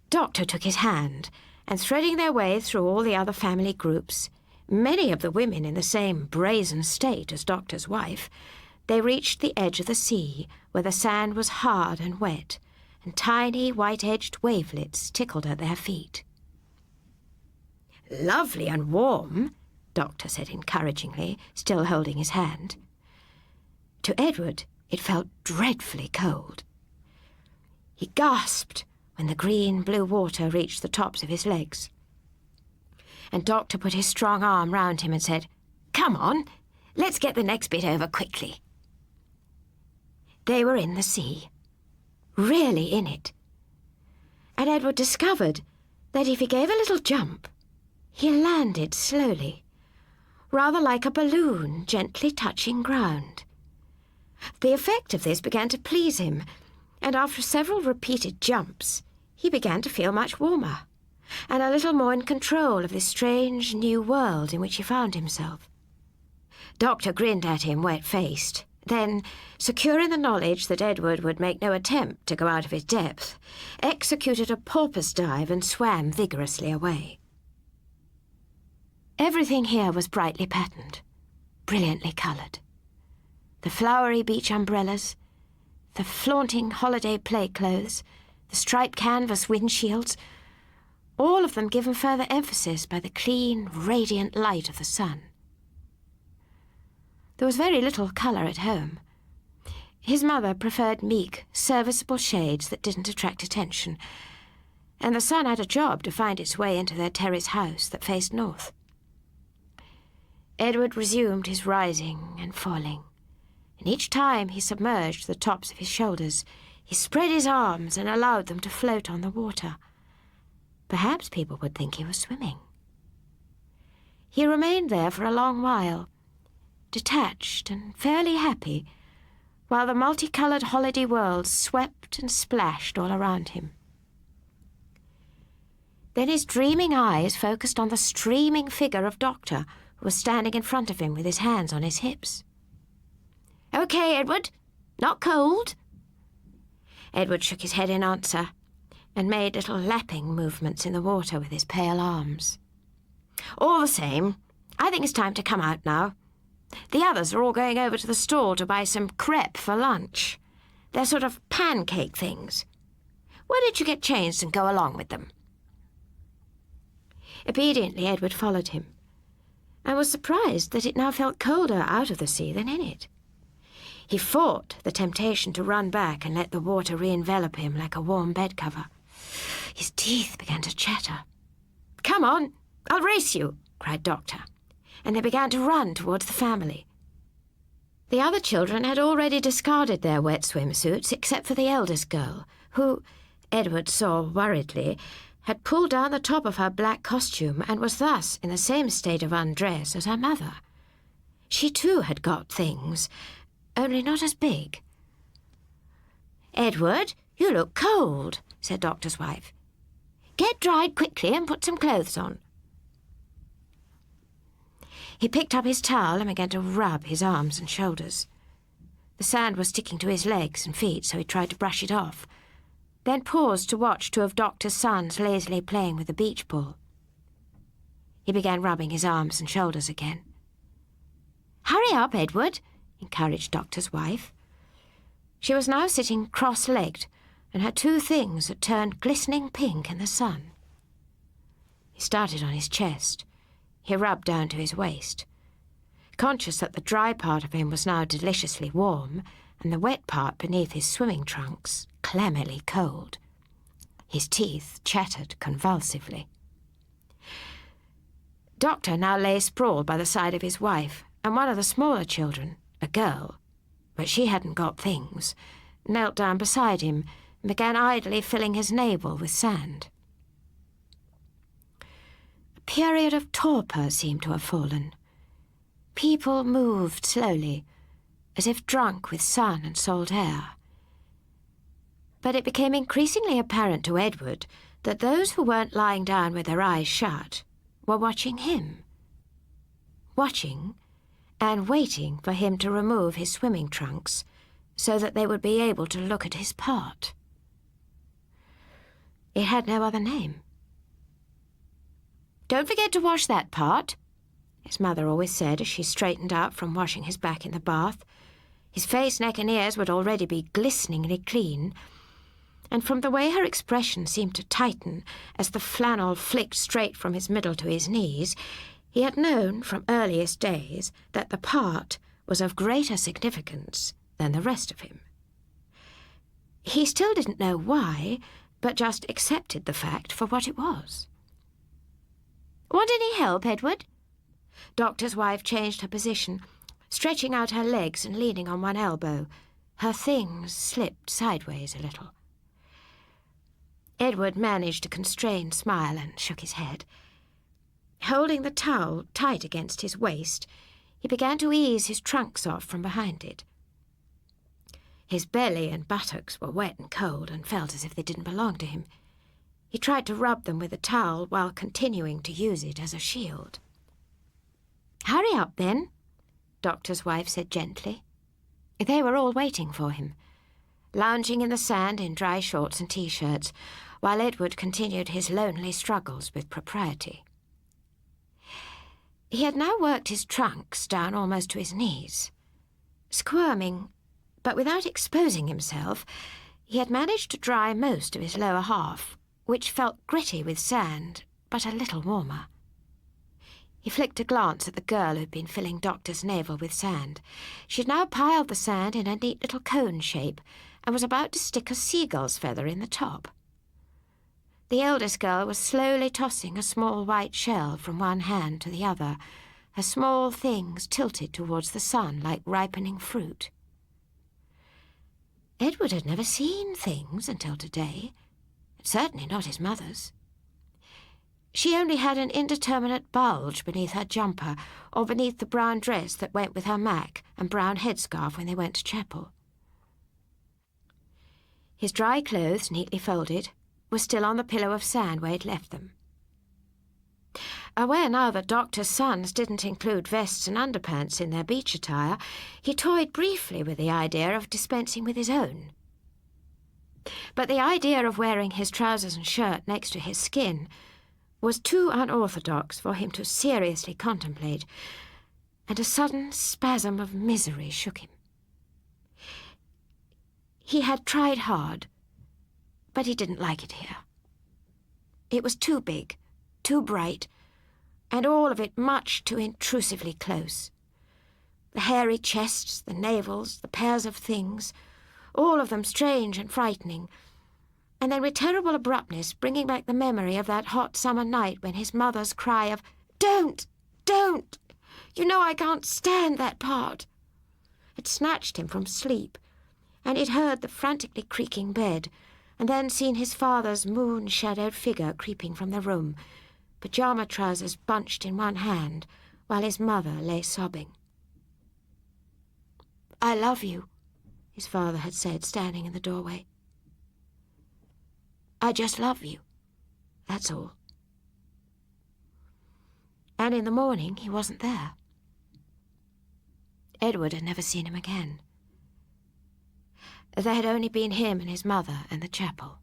Doctor took his hand, and threading their way through all the other family groups, many of the women in the same brazen state as Doctor's wife, they reached the edge of the sea, where the sand was hard and wet, and tiny white-edged wavelets tickled at their feet. "Lovely and warm," Doctor said encouragingly, still holding his hand. To Edward, it felt dreadfully cold. He gasped when the green-blue water reached the tops of his legs. And Doctor put his strong arm round him and said, "Come on, let's get the next bit over quickly." They were in the sea, really in it. And Edward discovered that if he gave a little jump, he landed slowly, rather like a balloon gently touching ground. The effect of this began to please him, and after several repeated jumps, he began to feel much warmer, and a little more in control of this strange new world in which he found himself. Doctor grinned at him, wet-faced. Then, secure in the knowledge that Edward would make no attempt to go out of his depth, executed a porpoise dive and swam vigorously away. Everything here was brightly patterned, brilliantly coloured. The flowery beach umbrellas, the flaunting holiday play clothes, the striped canvas windshields, all of them given further emphasis by the clean, radiant light of the sun. There was very little colour at home. His mother preferred meek, serviceable shades that didn't attract attention, and the sun had a job to find its way into their terrace house that faced north. Edward resumed his rising and falling, and each time he submerged the tops of his shoulders, he spread his arms and allowed them to float on the water. Perhaps people would think he was swimming. He remained there for a long while, detached and fairly happy, while the multicoloured holiday world swept and splashed all around him. Then his dreaming eyes focused on the streaming figure of Doctor, who was standing in front of him with his hands on his hips. "Okay, Edward. Not cold?" Edward shook his head in answer and made little lapping movements in the water with his pale arms. "All the same, I think it's time to come out now. The others are all going over to the store to buy some crepe for lunch. They're sort of pancake things. Why don't you get changed and go along with them?" Obediently, Edward followed him, and was surprised that it now felt colder out of the sea than in it. He fought the temptation to run back and let the water re-envelop him like a warm bed cover. His teeth began to chatter. "Come on, I'll race you," cried Doctor, and they began to run towards the family. The other children had already discarded their wet swimsuits except for the eldest girl, who, Edward saw worriedly, had pulled down the top of her black costume and was thus in the same state of undress as her mother. She too had got things, only not as big. "Edward, you look cold," said Doctor's wife. "Get dried quickly and put some clothes on." He picked up his towel and began to rub his arms and shoulders. The sand was sticking to his legs and feet, so he tried to brush it off, then paused to watch two of Doctor's sons lazily playing with a beach ball. He began rubbing his arms and shoulders again. "Hurry up, Edward," encouraged Doctor's wife. She was now sitting cross-legged, and her two things had turned glistening pink in the sun. He started on his chest. He rubbed down to his waist. Conscious that the dry part of him was now deliciously warm, and the wet part beneath his swimming trunks clammily cold. His teeth chattered convulsively. Doctor now lay sprawled by the side of his wife, and one of the smaller children, a girl, but she hadn't got things, knelt down beside him and began idly filling his navel with sand. A period of torpor seemed to have fallen. People moved slowly, as if drunk with sun and salt air. But it became increasingly apparent to Edward that those who weren't lying down with their eyes shut were watching him. Watching and waiting for him to remove his swimming trunks so that they would be able to look at his part. It had no other name. "Don't forget to wash that part," his mother always said as she straightened up from washing his back in the bath. His face, neck and ears would already be glisteningly clean, and from the way her expression seemed to tighten as the flannel flicked straight from his middle to his knees, he had known from earliest days that the part was of greater significance than the rest of him. He still didn't know why, but just accepted the fact for what it was. "Want any help, Edward?" Doctor's wife changed her position, stretching out her legs and leaning on one elbow. Her things slipped sideways a little. Edward managed a constrained smile and shook his head. Holding the towel tight against his waist, he began to ease his trunks off from behind it. His belly and buttocks were wet and cold and felt as if they didn't belong to him. He tried to rub them with the towel while continuing to use it as a shield. "Hurry up, then," Doctor's wife said gently. They were all waiting for him, lounging in the sand in dry shorts and T-shirts, while Edward continued his lonely struggles with propriety. He had now worked his trunks down almost to his knees. Squirming, but without exposing himself, he had managed to dry most of his lower half, which felt gritty with sand, but a little warmer. He flicked a glance at the girl who'd been filling Doctor's navel with sand. She'd now piled the sand in a neat little cone shape and was about to stick a seagull's feather in the top. The eldest girl was slowly tossing a small white shell from one hand to the other, her small things tilted towards the sun like ripening fruit. Edward had never seen things until today, certainly not his mother's. She only had an indeterminate bulge beneath her jumper or beneath the brown dress that went with her mac and brown headscarf when they went to chapel. His dry clothes, neatly folded, were still on the pillow of sand where he'd left them. Aware now that doctors' sons didn't include vests and underpants in their beach attire, he toyed briefly with the idea of dispensing with his own. But the idea of wearing his trousers and shirt next to his skin was too unorthodox for him to seriously contemplate, and a sudden spasm of misery shook him. He had tried hard, but he didn't like it here. It was too big, too bright, and all of it much too intrusively close. The hairy chests, the navels, the pairs of things, all of them strange and frightening, and then with terrible abruptness bringing back the memory of that hot summer night when his mother's cry of, "Don't! Don't! You know I can't stand that part!" had snatched him from sleep, and he'd heard the frantically creaking bed, and then seen his father's moon-shadowed figure creeping from the room, pyjama trousers bunched in one hand, while his mother lay sobbing. "I love you," his father had said, standing in the doorway. "I just love you, that's all." And in the morning he wasn't there. Edward had never seen him again. There had only been him and his mother and the chapel.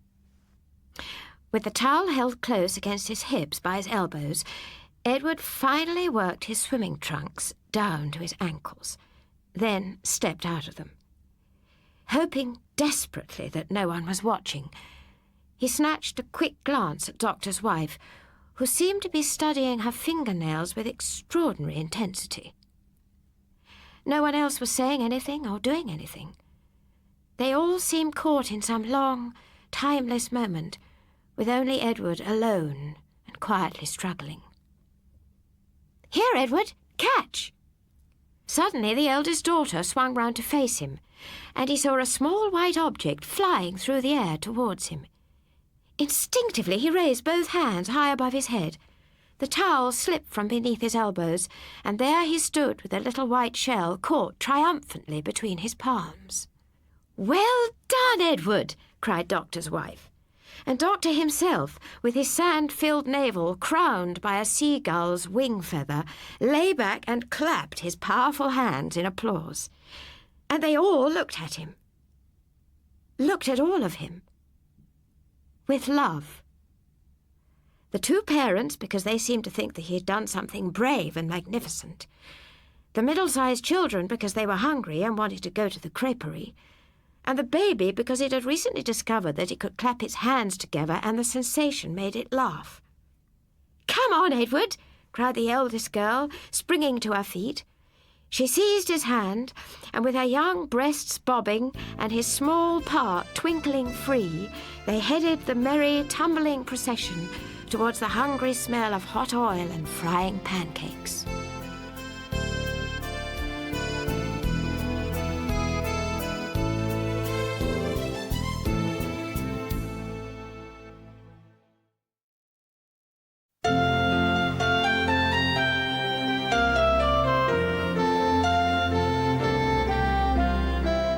With the towel held close against his hips by his elbows, Edward finally worked his swimming trunks down to his ankles, then stepped out of them. Hoping desperately that no one was watching, he snatched a quick glance at Doctor's wife, who seemed to be studying her fingernails with extraordinary intensity. No one else was saying anything or doing anything. They all seemed caught in some long, timeless moment, with only Edward alone and quietly struggling. "Here, Edward, catch!" Suddenly the eldest daughter swung round to face him, and he saw a small white object flying through the air towards him. Instinctively he raised both hands high above his head. The towel slipped from beneath his elbows, and there he stood with the little white shell caught triumphantly between his palms. "Well done, Edward!" cried Doctor's wife. And Doctor himself, with his sand-filled navel crowned by a seagull's wing feather, lay back and clapped his powerful hands in applause. And they all looked at him. Looked at all of him. With love. The two parents, because they seemed to think that he had done something brave and magnificent. The middle-sized children, because they were hungry and wanted to go to the creperie. And the baby, because it had recently discovered that it could clap its hands together and the sensation made it laugh. "Come on, Edward!" cried the eldest girl, springing to her feet. She seized his hand, and with her young breasts bobbing and his small part twinkling free, they headed the merry, tumbling procession towards the hungry smell of hot oil and frying pancakes.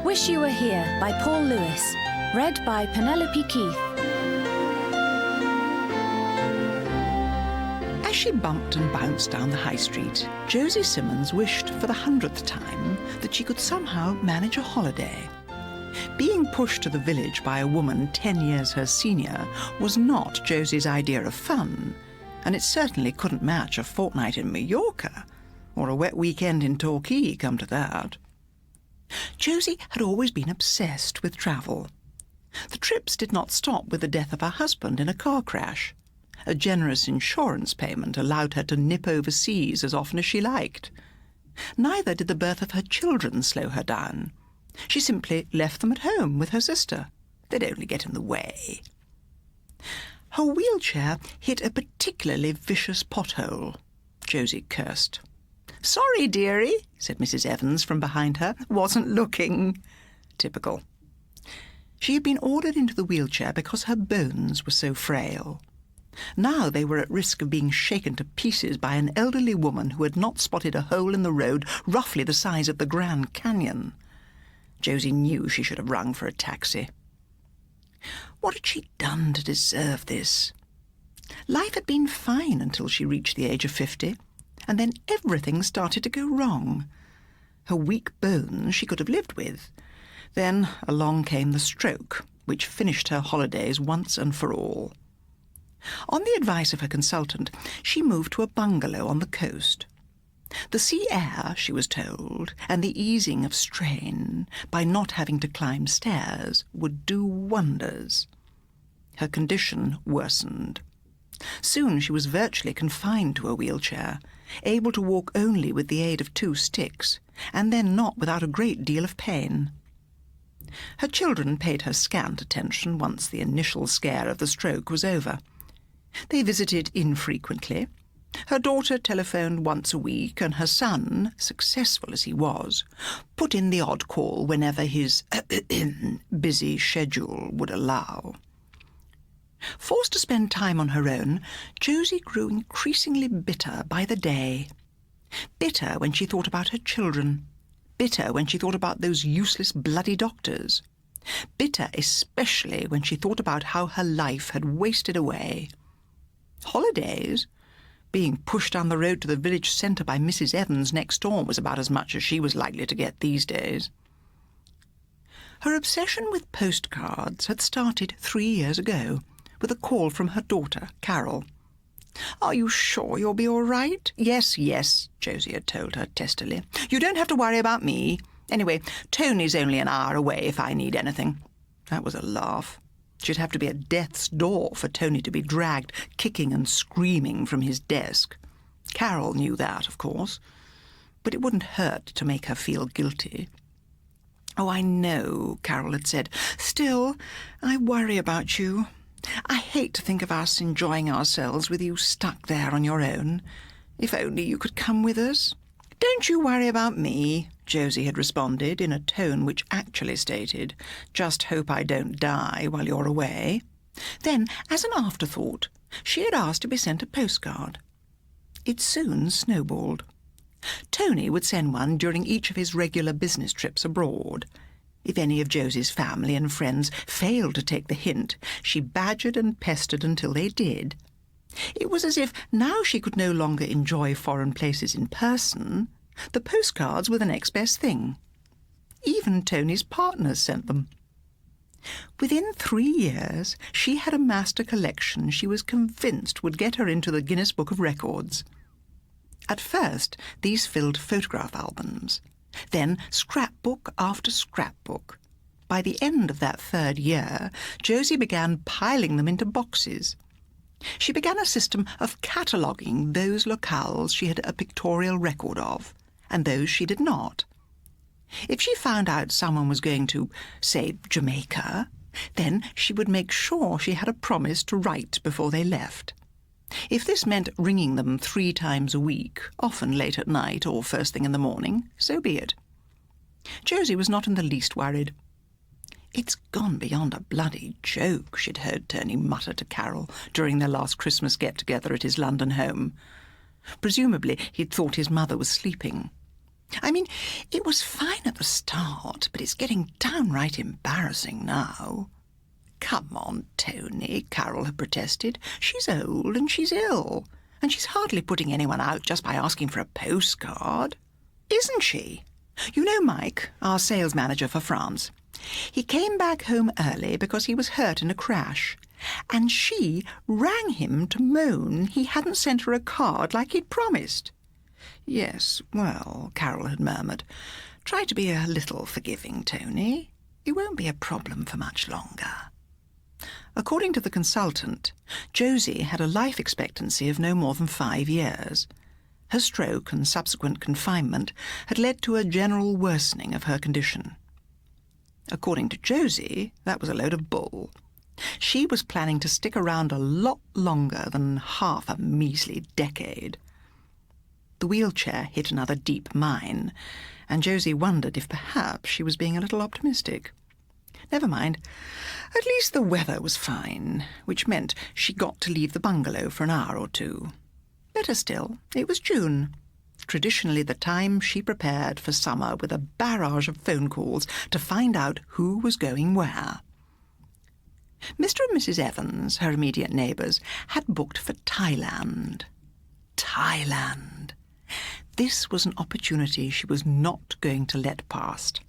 Wish You Were Here by Paul Lewis. Read by Penelope Keith. As she bumped and bounced down the high street, Josie Simmons wished for the 100th time that she could somehow manage a holiday. Being pushed to the village by a woman 10 years her senior was not Josie's idea of fun, and it certainly couldn't match a fortnight in Mallorca, or a wet weekend in Torquay, come to that. Josie had always been obsessed with travel. The trips did not stop with the death of her husband in a car crash. A generous insurance payment allowed her to nip overseas as often as she liked. Neither did the birth of her children slow her down. She simply left them at home with her sister. They'd only get in the way. Her wheelchair hit a particularly vicious pothole. Josie cursed. "Sorry, dearie," said Mrs. Evans from behind her. "Wasn't looking." Typical. She had been ordered into the wheelchair because her bones were so frail. Now they were at risk of being shaken to pieces by an elderly woman who had not spotted a hole in the road roughly the size of the Grand Canyon. Josie knew she should have rung for a taxi. What had she done to deserve this? Life had been fine until she reached the age of 50, and then everything started to go wrong. Her weak bones she could have lived with. Then along came the stroke, which finished her holidays once and for all. On the advice of her consultant, she moved to a bungalow on the coast. The sea air, she was told, and the easing of strain by not having to climb stairs would do wonders. Her condition worsened. Soon she was virtually confined to a wheelchair, able to walk only with the aid of 2 sticks, and then not without a great deal of pain. Her children paid her scant attention once the initial scare of the stroke was over. They visited infrequently. Her daughter telephoned once a week, and her son, successful as he was, put in the odd call whenever his busy schedule would allow. Forced to spend time on her own, Josie grew increasingly bitter by the day. Bitter when she thought about her children. Bitter when she thought about those useless bloody doctors. Bitter especially when she thought about how her life had wasted away. Holidays? Being pushed down the road to the village centre by Mrs. Evans next door was about as much as she was likely to get these days. Her obsession with postcards had started 3 years ago, with a call from her daughter, Carol. "Are you sure you'll be all right?" "Yes, yes," Josie had told her testily. "You don't have to worry about me. Anyway, Tony's only an hour away if I need anything." That was a laugh. She'd have to be at death's door for Tony to be dragged kicking and screaming from his desk. Carol knew that, of course, but it wouldn't hurt to make her feel guilty. "Oh, I know," Carol had said. "Still, I worry about you. I hate to think of us enjoying ourselves with you stuck there on your own. If only you could come with us." "Don't you worry about me," Josie had responded in a tone which actually stated, "Just hope I don't die while you're away." Then, as an afterthought, she had asked to be sent a postcard. It soon snowballed. Tony would send one during each of his regular business trips abroad. If any of Josie's family and friends failed to take the hint, she badgered and pestered until they did. It was as if, now she could no longer enjoy foreign places in person, the postcards were the next best thing. Even Tony's partners sent them. Within 3 years, she had amassed a collection she was convinced would get her into the Guinness Book of Records. At first, these filled photograph albums. Then scrapbook after scrapbook. By the end of that 3rd year, Josie began piling them into boxes. She began a system of cataloguing those locales she had a pictorial record of, and those she did not. If she found out someone was going to, say, Jamaica, then she would make sure she had a promise to write before they left. If this meant ringing them 3 times a week, often late at night or first thing in the morning, so be it. Josie was not in the least worried. "It's gone beyond a bloody joke," she'd heard Tony mutter to Carol during their last Christmas get-together at his London home. Presumably he'd thought his mother was sleeping. "I mean, it was fine at the start, but it's getting downright embarrassing now." "Come on, Tony," Carol had protested. "She's old and she's ill, and she's hardly putting anyone out just by asking for a postcard." "Isn't she? You know Mike, our sales manager for France. He came back home early because he was hurt in a crash, and she rang him to moan he hadn't sent her a card like he'd promised." "Yes, well," Carol had murmured, "try to be a little forgiving, Tony. It won't be a problem for much longer." According to the consultant, Josie had a life expectancy of no more than 5 years. Her stroke and subsequent confinement had led to a general worsening of her condition. According to Josie, that was a load of bull. She was planning to stick around a lot longer than half a measly decade. The wheelchair hit another deep mine, and Josie wondered if perhaps she was being a little optimistic. Never mind. At least the weather was fine, which meant she got to leave the bungalow for an hour or two. Better still, it was June, traditionally the time she prepared for summer with a barrage of phone calls to find out who was going where. Mr. and Mrs. Evans, her immediate neighbours, had booked for Thailand. Thailand. This was an opportunity she was not going to let past.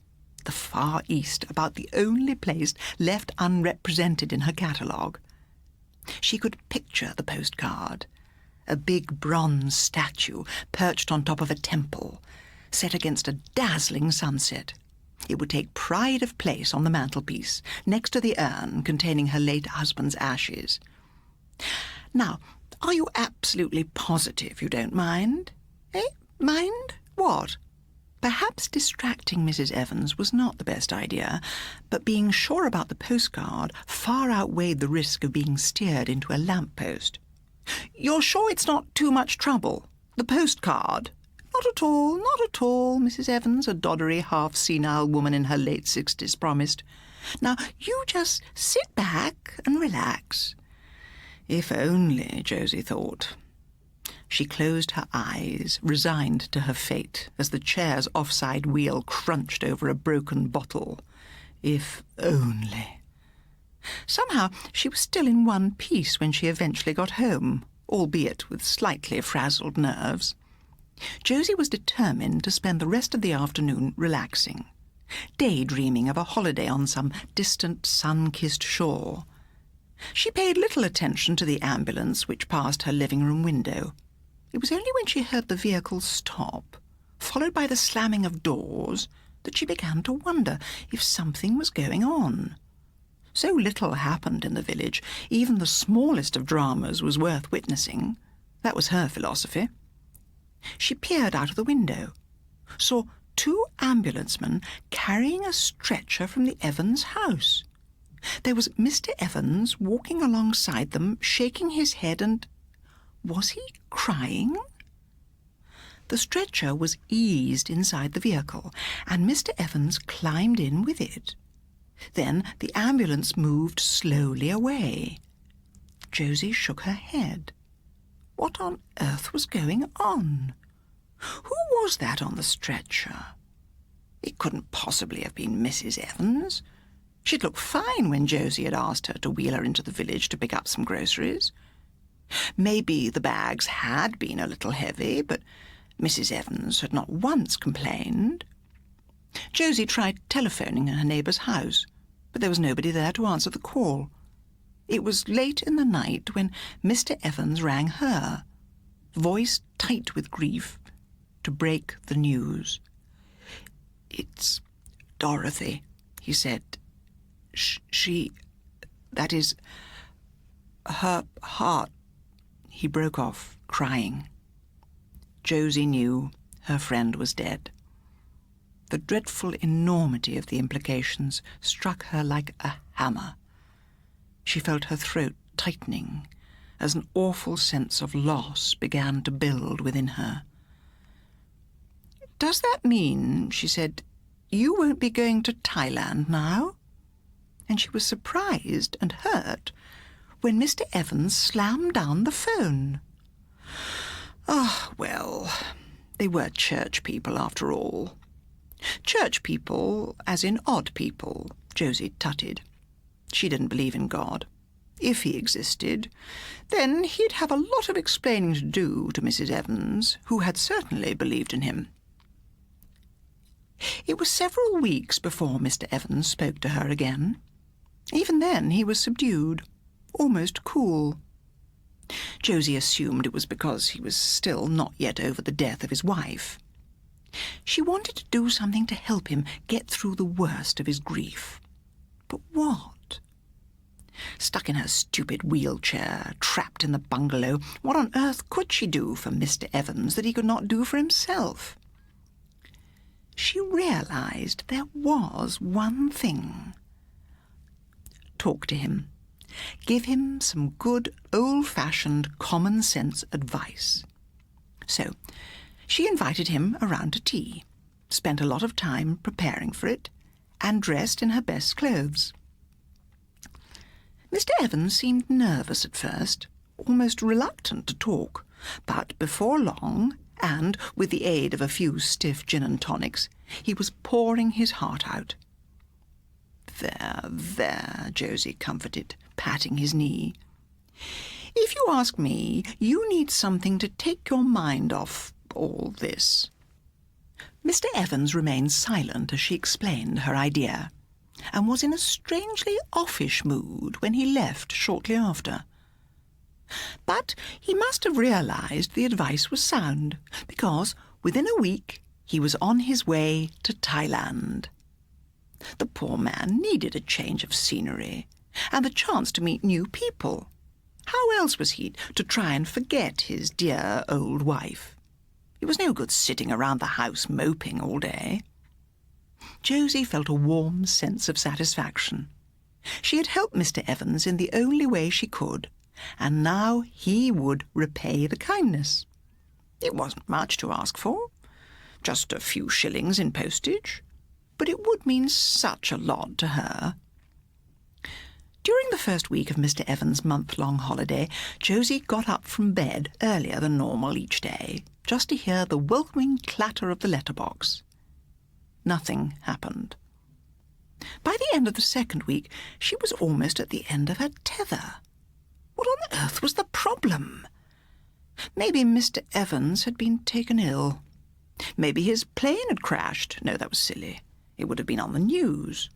The Far East, about the only place left unrepresented in her catalogue. She could picture the postcard. A big bronze statue perched on top of a temple, set against a dazzling sunset. It would take pride of place on the mantelpiece, next to the urn containing her late husband's ashes. Now, are you absolutely positive you don't mind? Mind? What? Perhaps distracting Mrs. Evans was not the best idea, but being sure about the postcard far outweighed the risk of being steered into a lamp-post. "You're sure it's not too much trouble? The postcard?" "Not at all, not at all," Mrs. Evans, a doddery, half-senile woman in her late 60s, promised. "Now, you just sit back and relax." If only, Josie thought. She closed her eyes, resigned to her fate, as the chair's offside wheel crunched over a broken bottle. If only. Somehow she was still in one piece when she eventually got home, albeit with slightly frazzled nerves. Josie was determined to spend the rest of the afternoon relaxing, daydreaming of a holiday on some distant sun-kissed shore. She paid little attention to the ambulance which passed her living-room window. It was only when she heard the vehicle stop, followed by the slamming of doors, that she began to wonder if something was going on. So little happened in the village, even the smallest of dramas was worth witnessing. That was her philosophy. She peered out of the window, saw 2 ambulancemen carrying a stretcher from the Evans house. There was Mr. Evans walking alongside them, shaking his head and... was he crying? The stretcher was eased inside the vehicle, and Mr. Evans climbed in with it. Then the ambulance moved slowly away. Josie shook her head. What on earth was going on? Who was that on the stretcher? It couldn't possibly have been Mrs. Evans. She'd looked fine when Josie had asked her to wheel her into the village to pick up some groceries. Maybe the bags had been a little heavy, but Mrs. Evans had not once complained. Josie tried telephoning her neighbour's house, but there was nobody there to answer the call. It was late in the night when Mr. Evans rang her, voice tight with grief, to break the news. "It's Dorothy," he said. That is, her heart." He broke off, crying. Josie knew her friend was dead. The dreadful enormity of the implications struck her like a hammer. She felt her throat tightening as an awful sense of loss began to build within her. "Does that mean," she said, "you won't be going to Thailand now?" And she was surprised and hurt when Mr. Evans slammed down the phone. Ah, well, they were church people after all. Church people, as in odd people, Josie tutted. She didn't believe in God. If he existed, then he'd have a lot of explaining to do to Mrs. Evans, who had certainly believed in him. It was several weeks before Mr. Evans spoke to her again. Even then he was subdued, almost cool. Josie assumed it was because he was still not yet over the death of his wife. She wanted to do something to help him get through the worst of his grief. But what? Stuck in her stupid wheelchair, trapped in the bungalow, what on earth could she do for Mr. Evans that he could not do for himself? She realized there was one thing. Talk to him. Give him some good, old-fashioned, common-sense advice. So she invited him around to tea, spent a lot of time preparing for it, and dressed in her best clothes. Mr. Evans seemed nervous at first, almost reluctant to talk, but before long, and with the aid of a few stiff gin and tonics, he was pouring his heart out. "There, there," Josie comforted, patting his knee. "If you ask me, you need something to take your mind off all this." Mr. Evans remained silent as she explained her idea, and was in a strangely offish mood when he left shortly after. But he must have realised the advice was sound, because within a week he was on his way to Thailand. The poor man needed a change of scenery, and the chance to meet new people. How else was he to try and forget his dear old wife? It was no good sitting around the house moping all day. Josie felt a warm sense of satisfaction. She had helped Mr. Evans in the only way she could, and now he would repay the kindness. It wasn't much to ask for, just a few shillings in postage, but it would mean such a lot to her. During the first week of Mr. Evans' month-long holiday, Josie got up from bed earlier than normal each day, just to hear the welcoming clatter of the letterbox. Nothing happened. By the end of the second week, she was almost at the end of her tether. What on earth was the problem? Maybe Mr. Evans had been taken ill. Maybe his plane had crashed. No, that was silly. It would have been on the news.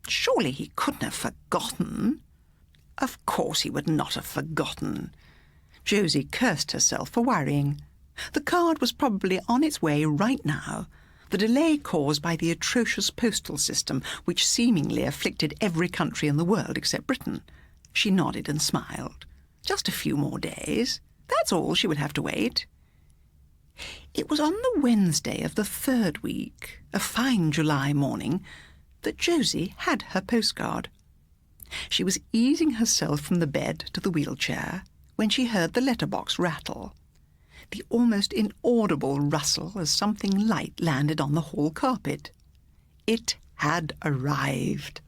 Surely he couldn't have forgotten. Of course he would not have forgotten. Josie cursed herself for worrying. The card was probably on its way right now, the delay caused by the atrocious postal system which seemingly afflicted every country in the world except Britain. She nodded and smiled. Just a few more days. That's all she would have to wait. It was on the Wednesday of the third week, a fine July morning, that Josie had her postcard. She was easing herself from the bed to the wheelchair when she heard the letterbox rattle, the almost inaudible rustle as something light landed on the hall carpet. It had arrived.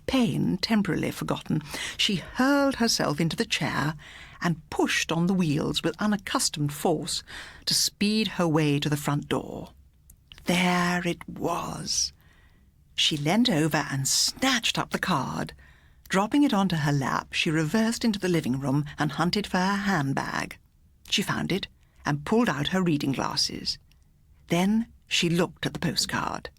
Pain temporarily forgotten, she hurled herself into the chair and pushed on the wheels with unaccustomed force to speed her way to the front door. There it was. She leant over and snatched up the card. Dropping it onto her lap, she reversed into the living room and hunted for her handbag. She found it and pulled out her reading glasses. Then she looked at the postcard.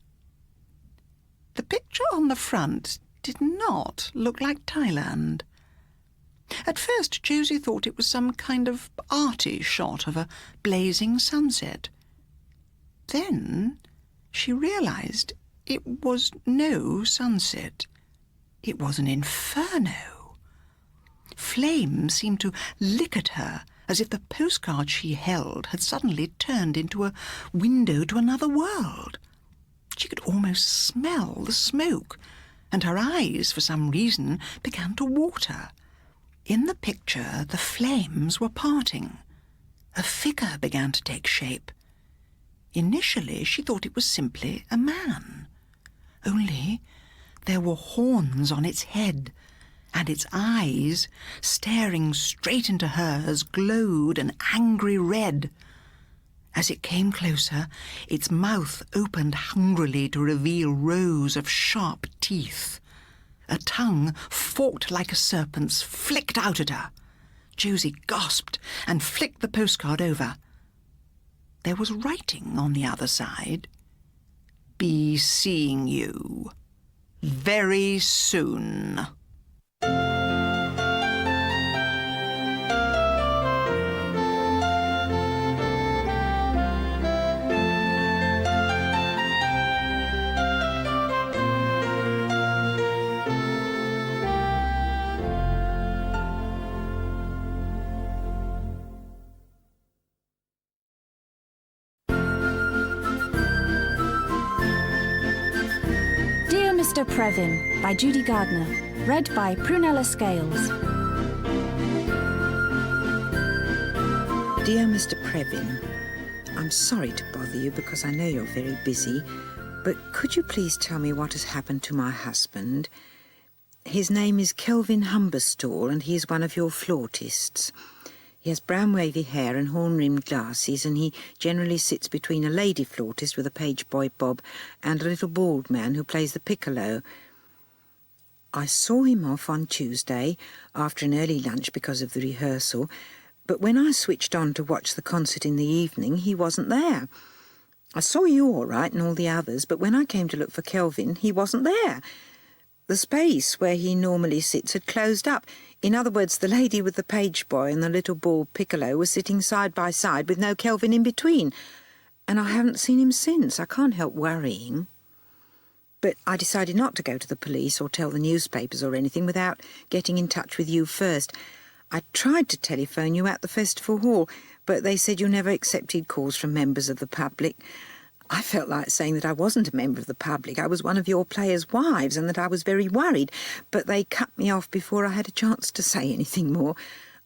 The picture on the front did not look like Thailand. At first, Josie thought it was some kind of arty shot of a blazing sunset. Then she realised it was no sunset. It was an inferno. Flames seemed to lick at her as if the postcard she held had suddenly turned into a window to another world. She could almost smell the smoke, and her eyes, for some reason, began to water. In the picture, the flames were parting. A figure began to take shape. Initially, she thought it was simply a man. Only there were horns on its head, and its eyes, staring straight into hers, glowed an angry red. As it came closer, its mouth opened hungrily to reveal rows of sharp teeth. A tongue, forked like a serpent's, flicked out at her. Josie gasped and flicked the postcard over. There was writing on the other side. "Be seeing you very soon." Mr. Previn by Judy Gardner. Read by Prunella Scales. Dear Mr. Previn, I'm sorry to bother you because I know you're very busy, But could you please tell me what has happened to my husband? His name is Kelvin Humberstall, and he is one of your flautists. He has brown wavy hair and horn-rimmed glasses, and he generally sits between a lady flautist with a page boy bob and a little bald man who plays the piccolo. I saw him off on Tuesday after an early lunch because of the rehearsal, but when I switched on to watch the concert in the evening, he wasn't there. I saw you all right and all the others, but when I came to look for Kelvin, he wasn't there. The space where he normally sits had closed up. In other words, the lady with the page boy and the little bald piccolo was sitting side by side with no Kelvin in between. And I haven't seen him since. I can't help worrying. But I decided not to go to the police or tell the newspapers or anything without getting in touch with you first. I tried to telephone you at the festival hall, but they said you never accepted calls from members of the public. I felt like saying that I wasn't a member of the public. I was one of your players' wives and that I was very worried, but they cut me off before I had a chance to say anything more.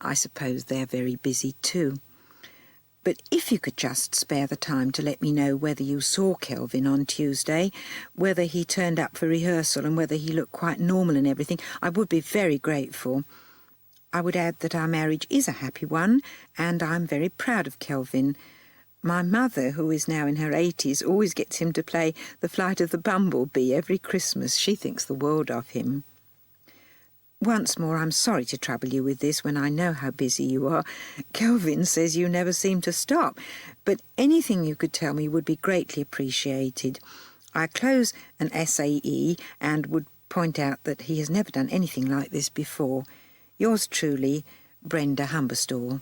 I suppose they're very busy too. But if you could just spare the time to let me know whether you saw Kelvin on Tuesday, whether he turned up for rehearsal and whether he looked quite normal and everything, I would be very grateful. I would add that our marriage is a happy one, and I'm very proud of Kelvin. My mother, who is now in her 80s, always gets him to play The Flight of the Bumblebee every Christmas. She thinks the world of him. Once more, I'm sorry to trouble you with this when I know how busy you are. Kelvin says you never seem to stop, but anything you could tell me would be greatly appreciated. I close an SAE and would point out that he has never done anything like this before. Yours truly, Brenda Humberstall.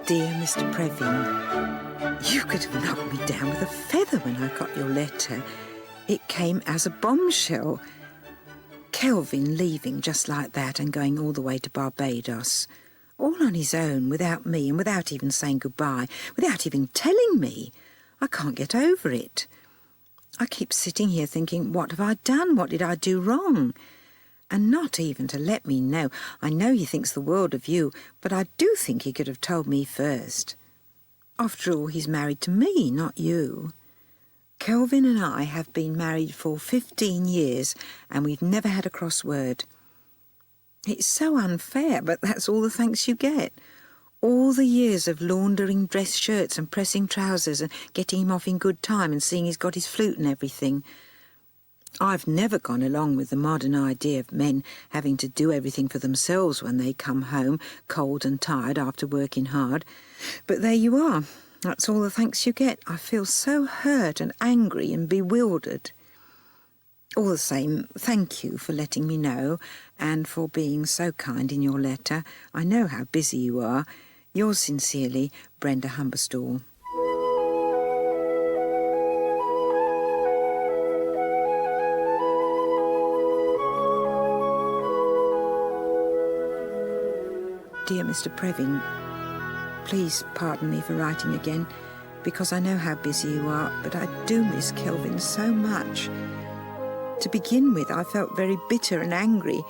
Dear Mr. Previn, you could have knocked me down with a feather when I got your letter. It came as a bombshell. Kelvin leaving just like that and going all the way to Barbados. All on his own, without me, and without even saying goodbye, without even telling me. I can't get over it. I keep sitting here thinking, what have I done? What did I do wrong? And not even to let me know. I know he thinks the world of you, but I do think he could have told me first. After all, he's married to me, not you. Kelvin and I have been married for 15 years, and we've never had a cross word. It's so unfair, but that's all the thanks you get. All the years of laundering dress shirts and pressing trousers and getting him off in good time and seeing he's got his flute and everything. I've never gone along with the modern idea of men having to do everything for themselves when they come home, cold and tired after working hard. But there you are. That's all the thanks you get. I feel so hurt and angry and bewildered. All the same, thank you for letting me know and for being so kind in your letter. I know how busy you are. Yours sincerely, Brenda Humberstall. Dear Mr. Previn, please pardon me for writing again, because I know how busy you are, but I do miss Kelvin so much. To begin with, I felt very bitter and angry,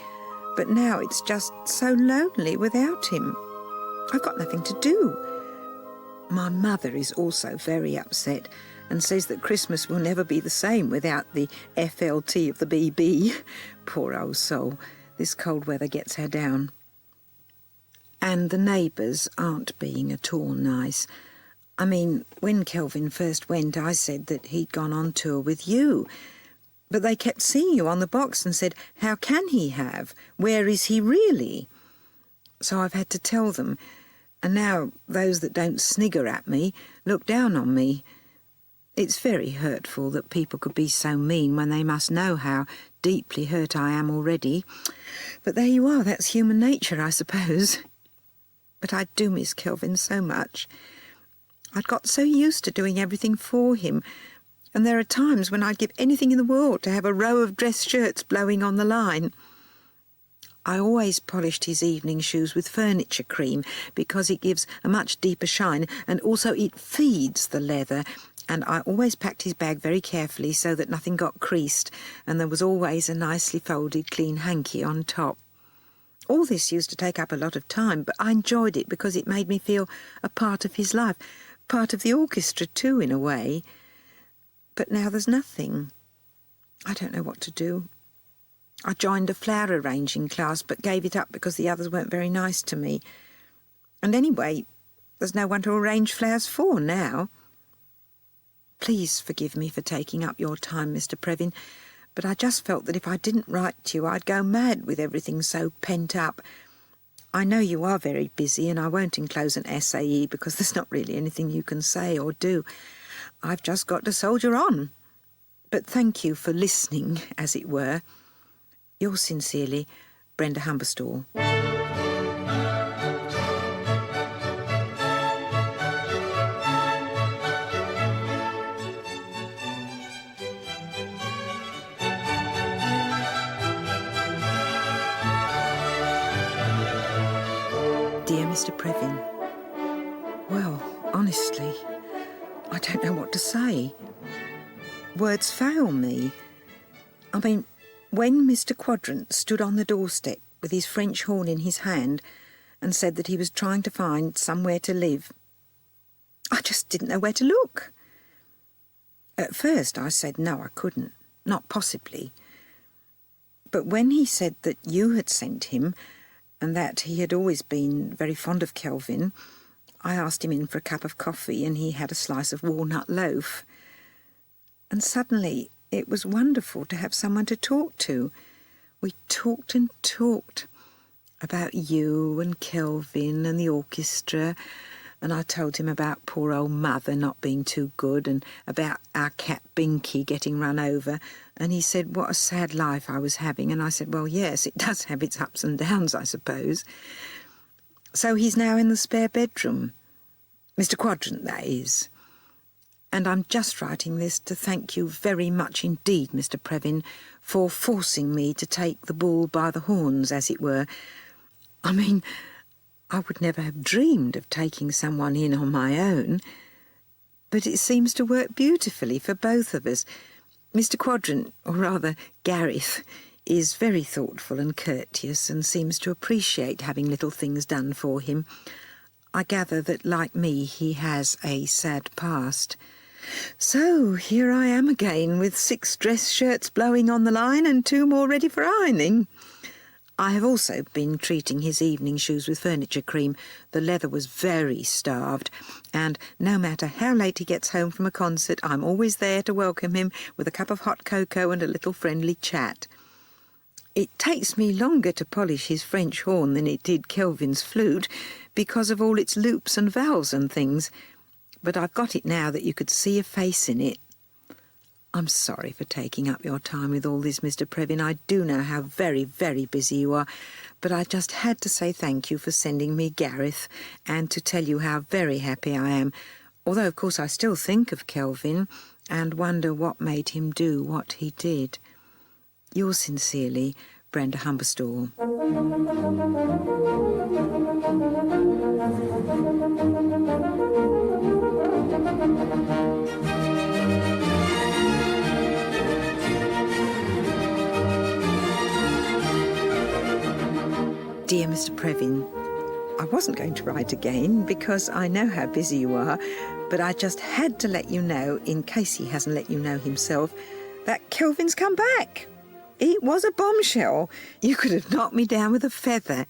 but now it's just so lonely without him. I've got nothing to do. My mother is also very upset and says that Christmas will never be the same without the FLT of the BB. Poor old soul, this cold weather gets her down. And the neighbours aren't being at all nice. I mean, when Kelvin first went, I said that he'd gone on tour with you. But they kept seeing you on the box and said, how can he have? Where is he really? So I've had to tell them. And now those that don't snigger at me look down on me. It's very hurtful that people could be so mean when they must know how deeply hurt I am already. But there you are, that's human nature, I suppose. But I do miss Kelvin so much. I'd got so used to doing everything for him, and there are times when I'd give anything in the world to have a row of dress shirts blowing on the line. I always polished his evening shoes with furniture cream because it gives a much deeper shine, and also it feeds the leather, And I always packed his bag very carefully so that nothing got creased, and there was always a nicely folded clean hanky on top. All this used to take up a lot of time, but I enjoyed it because it made me feel a part of his life, part of the orchestra too, in a way. But now there's nothing. I don't know what to do. I joined a flower arranging class, but gave it up because the others weren't very nice to me. And anyway, there's no one to arrange flowers for now. Please forgive me for taking up your time, Mr. Previn, but I just felt that if I didn't write to you, I'd go mad with everything so pent up. I know you are very busy, and I won't enclose an essay because there's not really anything you can say or do. I've just got to soldier on. But thank you for listening, as it were. Yours sincerely, Brenda Humberstall. Dear Mr. Previn, well, honestly, I don't know what to say. Words fail me. I mean, when Mr. Quadrant stood on the doorstep with his French horn in his hand and said that he was trying to find somewhere to live, I just didn't know where to look. At first I said no, I couldn't, not possibly. But when he said that you had sent him and that he had always been very fond of Kelvin, I asked him in for a cup of coffee and he had a slice of walnut loaf. And suddenly it was wonderful to have someone to talk to. We talked and talked about you and Kelvin and the orchestra, and I told him about poor old Mother not being too good and about our cat Binky getting run over, and he said what a sad life I was having, and I said, well, yes, it does have its ups and downs, I suppose. So he's now in the spare bedroom. Mr. Quadrant, that is. And I'm just writing this to thank you very much indeed, Mr. Previn, for forcing me to take the bull by the horns, as it were. I mean, I would never have dreamed of taking someone in on my own, but it seems to work beautifully for both of us. Mr. Quadrant, or rather Gareth, is very thoughtful and courteous and seems to appreciate having little things done for him. I gather that, like me, he has a sad past. So here I am again, with 6 dress shirts blowing on the line and 2 more ready for ironing. I have also been treating his evening shoes with furniture cream. The leather was very starved, and no matter how late he gets home from a concert, I'm always there to welcome him with a cup of hot cocoa and a little friendly chat. It takes me longer to polish his French horn than it did Kelvin's flute, because of all its loops and valves and things, but I've got it now that you could see a face in it. I'm sorry for taking up your time with all this, Mr. Previn. I do know how very, very busy you are, but I just had to say thank you for sending me Gareth and to tell you how very happy I am, although, of course, I still think of Kelvin and wonder what made him do what he did. Yours sincerely, Brenda Humberstall. Dear Mr. Previn, I wasn't going to write again because I know how busy you are, but I just had to let you know, in case he hasn't let you know himself, that Kelvin's come back. It was a bombshell. You could have knocked me down with a feather.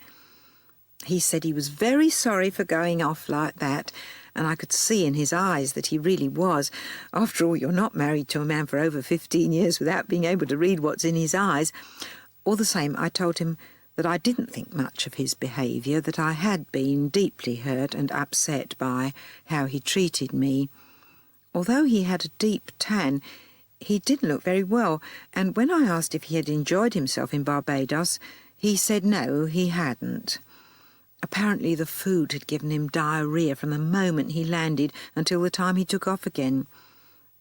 He said he was very sorry for going off like that, and I could see in his eyes that he really was. After all, you're not married to a man for over 15 years without being able to read what's in his eyes. All the same, I told him that I didn't think much of his behaviour, that I had been deeply hurt and upset by how he treated me. Although he had a deep tan, he didn't look very well, and when I asked if he had enjoyed himself in Barbados, he said no, he hadn't. Apparently the food had given him diarrhoea from the moment he landed until the time he took off again.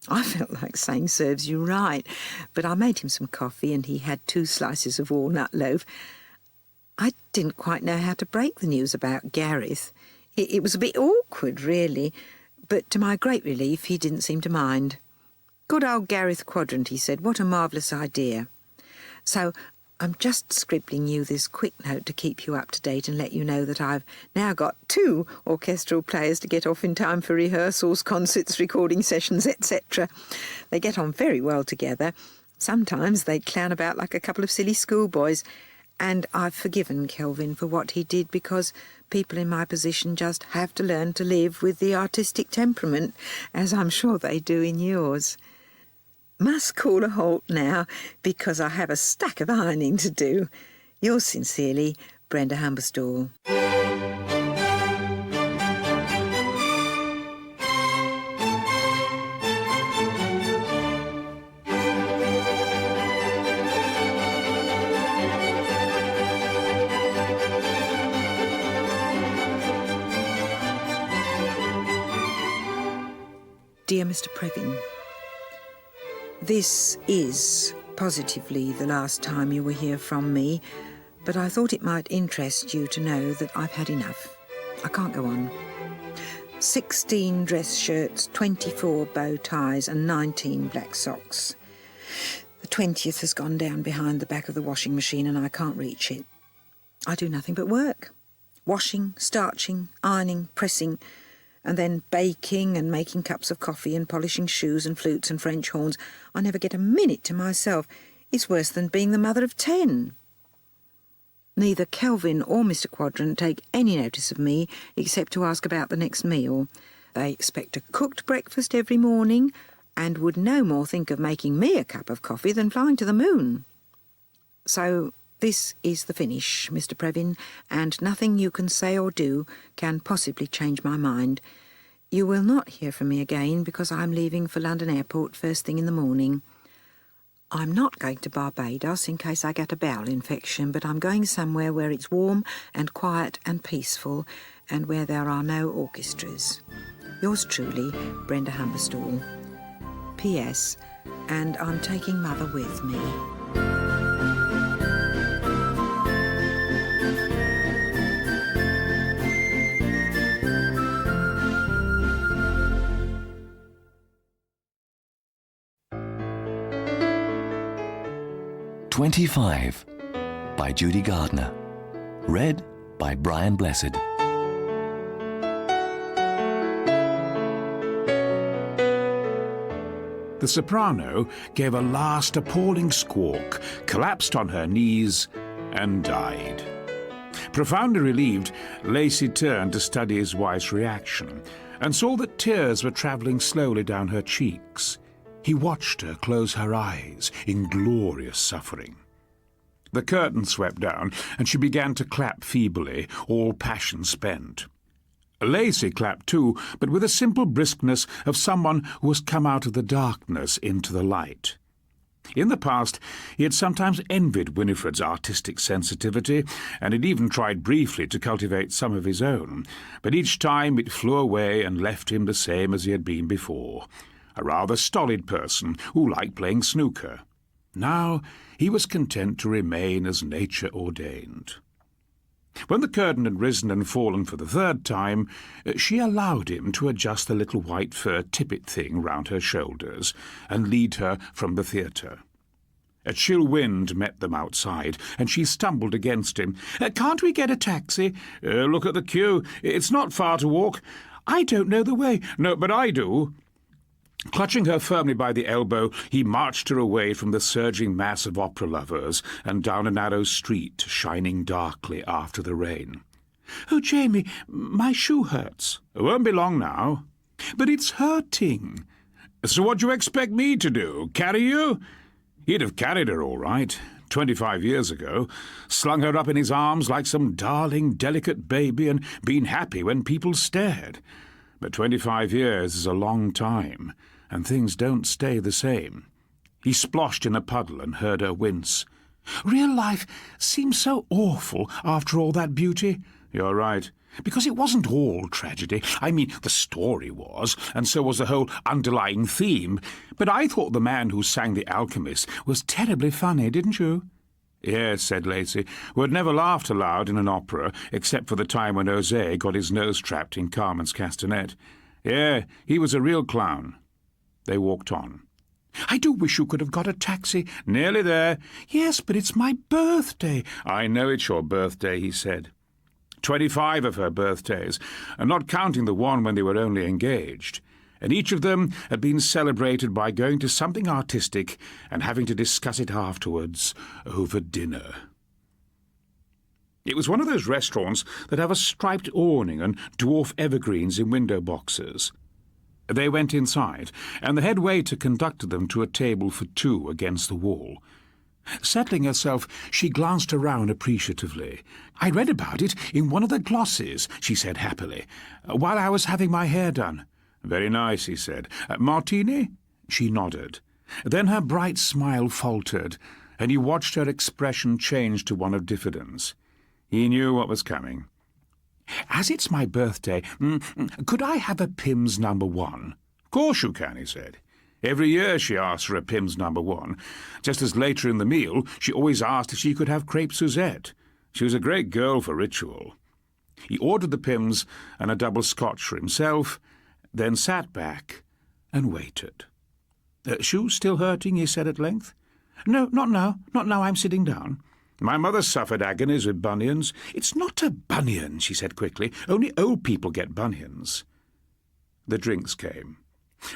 I felt like saying serves you right, but I made him some coffee and he had 2 slices of walnut loaf. I didn't quite know how to break the news about Gareth. It was a bit awkward, really, But to my great relief, he didn't seem to mind. Good old Gareth Quadrant, he said. What a marvellous idea. So I'm just scribbling you this quick note to keep you up to date and let you know that I've now got 2 orchestral players to get off in time for rehearsals, concerts, recording sessions, etc. They get on very well together. Sometimes they clown about like a couple of silly schoolboys. And I've forgiven Kelvin for what he did because people in my position just have to learn to live with the artistic temperament, as I'm sure they do in yours. Must call a halt now because I have a stack of ironing to do. Yours sincerely, Brenda Humberstall. Dear Mr. Previn, this is positively the last time you will hear from me, but I thought it might interest you to know that I've had enough. I can't go on. 16 dress shirts, 24 bow ties and 19 black socks. The 20th has gone down behind the back of the washing machine and I can't reach it. I do nothing but work. Washing, starching, ironing, pressing, and then baking and making cups of coffee and polishing shoes and flutes and French horns. I never get a minute to myself. It's worse than being the mother of 10. Neither Kelvin or Mr. Quadrant take any notice of me except to ask about the next meal. They expect a cooked breakfast every morning and would no more think of making me a cup of coffee than flying to the moon. So this is the finish, Mr. Previn, and nothing you can say or do can possibly change my mind. You will not hear from me again because I'm leaving for London Airport first thing in the morning. I'm not going to Barbados in case I get a bowel infection, but I'm going somewhere where it's warm and quiet and peaceful and where there are no orchestras. Yours truly, Brenda Humberstall. P.S. And I'm taking Mother with me. "25" by Judy Gardner. Read by Brian Blessed. The soprano gave a last appalling squawk, collapsed on her knees, and died. Profoundly relieved, Lacey turned to study his wife's reaction and saw that tears were travelling slowly down her cheeks. He watched her close her eyes in glorious suffering. The curtain swept down, and she began to clap feebly, all passion spent. Lacey clapped too, but with a simple briskness of someone who has come out of the darkness into the light. In the past, he had sometimes envied Winifred's artistic sensitivity, and had even tried briefly to cultivate some of his own, but each time it flew away and left him the same as he had been before, a rather stolid person who liked playing snooker. Now he was content to remain as nature ordained. When the curtain had risen and fallen for the third time, she allowed him to adjust the little white fur tippet thing round her shoulders and lead her from the theatre. A chill wind met them outside, and she stumbled against him. "Can't we get a taxi?" "Look at the queue. It's not far to walk." "I don't know the way." "No, but I do." Clutching her firmly by the elbow, he marched her away from the surging mass of opera lovers and down a narrow street shining darkly after the rain. "Oh, Jamie, my shoe hurts." "It won't be long now." "But it's hurting." "So what do you expect me to do? Carry you?" He'd have carried her all right, 25 years ago, slung her up in his arms like some darling, delicate baby and been happy when people stared. But 25 years is a long time, and things don't stay the same. He splashed in a puddle and heard her wince. "Real life seems so awful after all that beauty." "You're right. Because it wasn't all tragedy. I mean, the story was, and so was the whole underlying theme. But I thought the man who sang The Alchemist was terribly funny, didn't you?" "Yes," said Lacey, who had never laughed aloud in an opera, except for the time when José got his nose trapped in Carmen's castanet. Yeah, he was a real clown. They walked on. I do wish you could have got a taxi. Nearly there. Yes, but it's my birthday. I know it's your birthday, he said. 25 of her birthdays, and not counting the one when they were only engaged. And each of them had been celebrated by going to something artistic and having to discuss it afterwards over dinner. It was one of those restaurants that have a striped awning and dwarf evergreens in window boxes. They went inside, and the head waiter conducted them to a table for two against the wall. Settling herself, she glanced around appreciatively. I read about it in one of the glosses, she said happily, while I was having my hair done. Very nice, he said. Martini? She nodded. Then her bright smile faltered, and he watched her expression change to one of diffidence. He knew what was coming. As it's my birthday, could I have a Pimm's No. 1? Of course you can, he said. Every year she asked for a Pimm's No. 1, just as later in the meal she always asked if she could have crepe Suzette. She was a great girl for ritual. He ordered the Pimm's and a double Scotch for himself, then sat back and waited. Shoes still hurting, he said at length. No, not now. Not now, I'm sitting down. My mother suffered agonies with bunions. It's not a bunion, she said quickly. Only old people get bunions. The drinks came.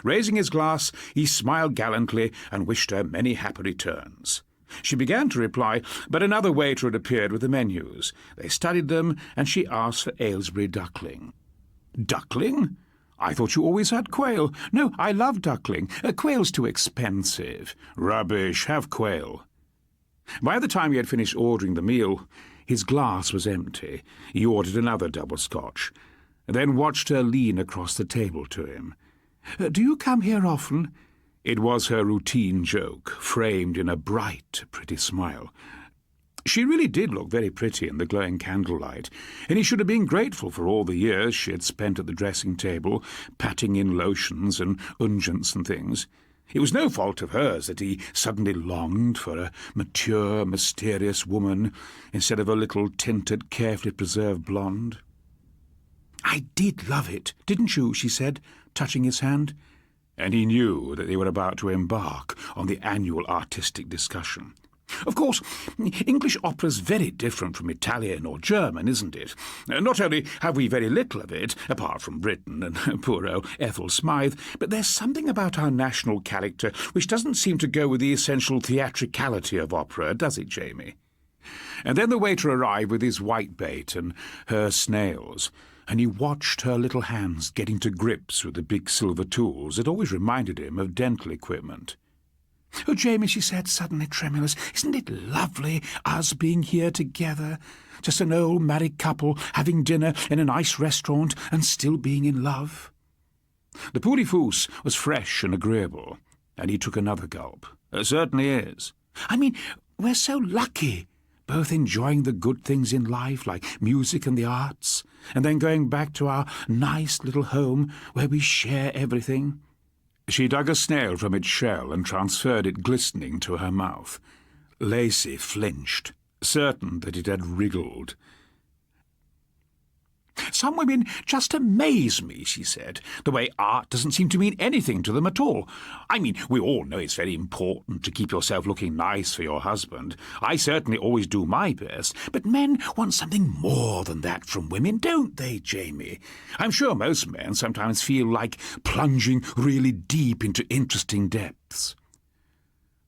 Raising his glass, he smiled gallantly and wished her many happy returns. She began to reply, but another waiter had appeared with the menus. They studied them, and she asked for Aylesbury duckling. Duckling? I thought you always had quail. No, I love duckling. Quail's too expensive. Rubbish, have quail. By the time he had finished ordering the meal, his glass was empty. He ordered another double Scotch, then watched her lean across the table to him. Do you come here often? It was her routine joke, framed in a bright, pretty smile. She really did look very pretty in the glowing candlelight, and he should have been grateful for all the years she had spent at the dressing table, patting in lotions and unguents and things. It was no fault of hers that he suddenly longed for a mature, mysterious woman instead of a little tinted, carefully preserved blonde. I did love it, didn't you, she said, touching his hand. And he knew that they were about to embark on the annual artistic discussion. Of course, English opera's very different from Italian or German, isn't it? Not only have we very little of it, apart from Britain and poor old Ethel Smythe, but there's something about our national character which doesn't seem to go with the essential theatricality of opera, does it, Jamie? And then the waiter arrived with his whitebait and her snails, and he watched her little hands getting to grips with the big silver tools that always reminded him of dental equipment. Oh, Jamie, she said, suddenly tremulous, isn't it lovely, us being here together? Just an old married couple having dinner in a nice restaurant and still being in love. The poulet-fousse was fresh and agreeable, and he took another gulp. It certainly is. I mean, we're so lucky, both enjoying the good things in life, like music and the arts, and then going back to our nice little home where we share everything. She dug a snail from its shell and transferred it glistening to her mouth. Lacey flinched, certain that it had wriggled. Some women just amaze me, she said, the way art doesn't seem to mean anything to them at all. I mean, we all know it's very important to keep yourself looking nice for your husband. I certainly always do my best, but men want something more than that from women, don't they, Jamie? I'm sure most men sometimes feel like plunging really deep into interesting depths.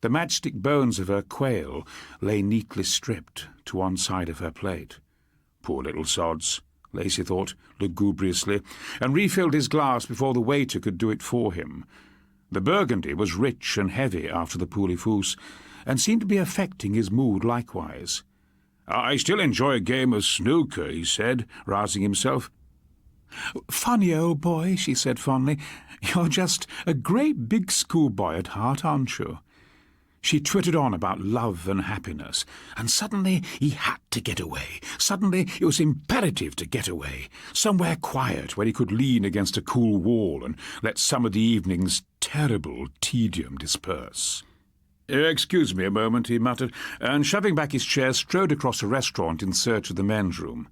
The matchstick bones of her quail lay neatly stripped to one side of her plate. Poor little sods, Lacey thought lugubriously, and refilled his glass before the waiter could do it for him. The burgundy was rich and heavy after the poulet-fousse, and seemed to be affecting his mood likewise. I still enjoy a game of snooker, he said, rousing himself. Funny old boy, she said fondly. You're just a great big schoolboy at heart, aren't you? She twittered on about love and happiness, and suddenly he had to get away. Suddenly it was imperative to get away, somewhere quiet where he could lean against a cool wall and let some of the evening's terrible tedium disperse. Excuse me a moment, he muttered, and shoving back his chair, strode across the restaurant in search of the men's room.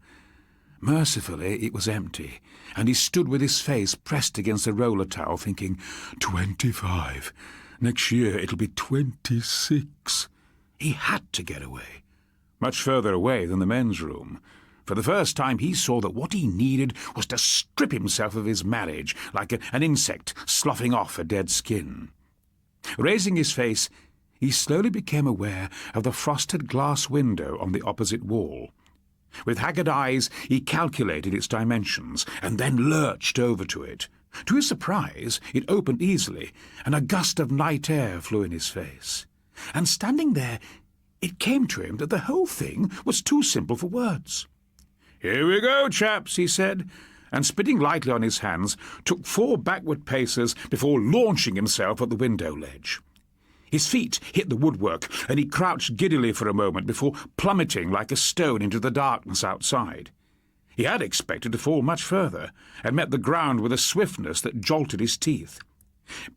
Mercifully, it was empty, and he stood with his face pressed against the roller towel, thinking, 25. Next year it'll be 26. He had to get away. Much further away than the men's room. For the first time he saw that what he needed was to strip himself of his marriage, like an insect sloughing off a dead skin. Raising his face, he slowly became aware of the frosted glass window on the opposite wall. With haggard eyes, he calculated its dimensions, and then lurched over to it. To his surprise, it opened easily, and a gust of night air flew in his face. And standing there, it came to him that the whole thing was too simple for words. "Here we go, chaps," he said, and spitting lightly on his hands, took 4 backward paces before launching himself at the window ledge. His feet hit the woodwork, and he crouched giddily for a moment before plummeting like a stone into the darkness outside. He had expected to fall much further, and met the ground with a swiftness that jolted his teeth.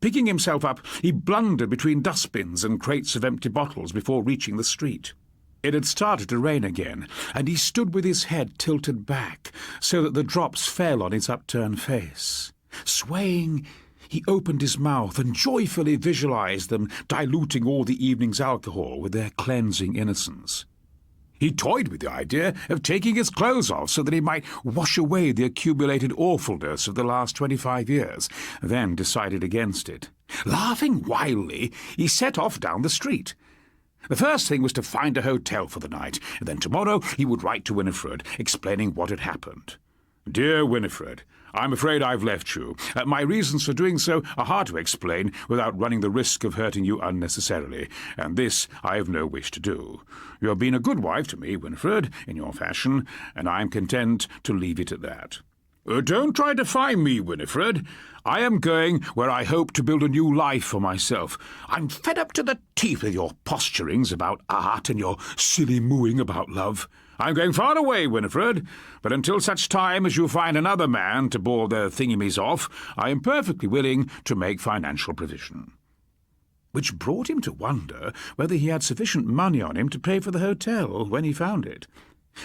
Picking himself up, he blundered between dustbins and crates of empty bottles before reaching the street. It had started to rain again, and he stood with his head tilted back so that the drops fell on his upturned face. Swaying, he opened his mouth and joyfully visualized them diluting all the evening's alcohol with their cleansing innocence. He toyed with the idea of taking his clothes off so that he might wash away the accumulated awfulness of the last 25 years, then decided against it. Laughing wildly, he set off down the street. The first thing was to find a hotel for the night, and then tomorrow he would write to Winifred, explaining what had happened. "Dear Winifred, I'm afraid I've left you. My reasons for doing so are hard to explain without running the risk of hurting you unnecessarily, and this I have no wish to do. You have been a good wife to me, Winifred, in your fashion, and I am content to leave it at that. Don't try to find me, Winifred. I am going where I hope to build a new life for myself. I'm fed up to the teeth with your posturings about art and your silly mooing about love. I'm going far away, Winifred, but until such time as you find another man to bore the thingamies off, I am perfectly willing to make financial provision." Which brought him to wonder whether he had sufficient money on him to pay for the hotel when he found it.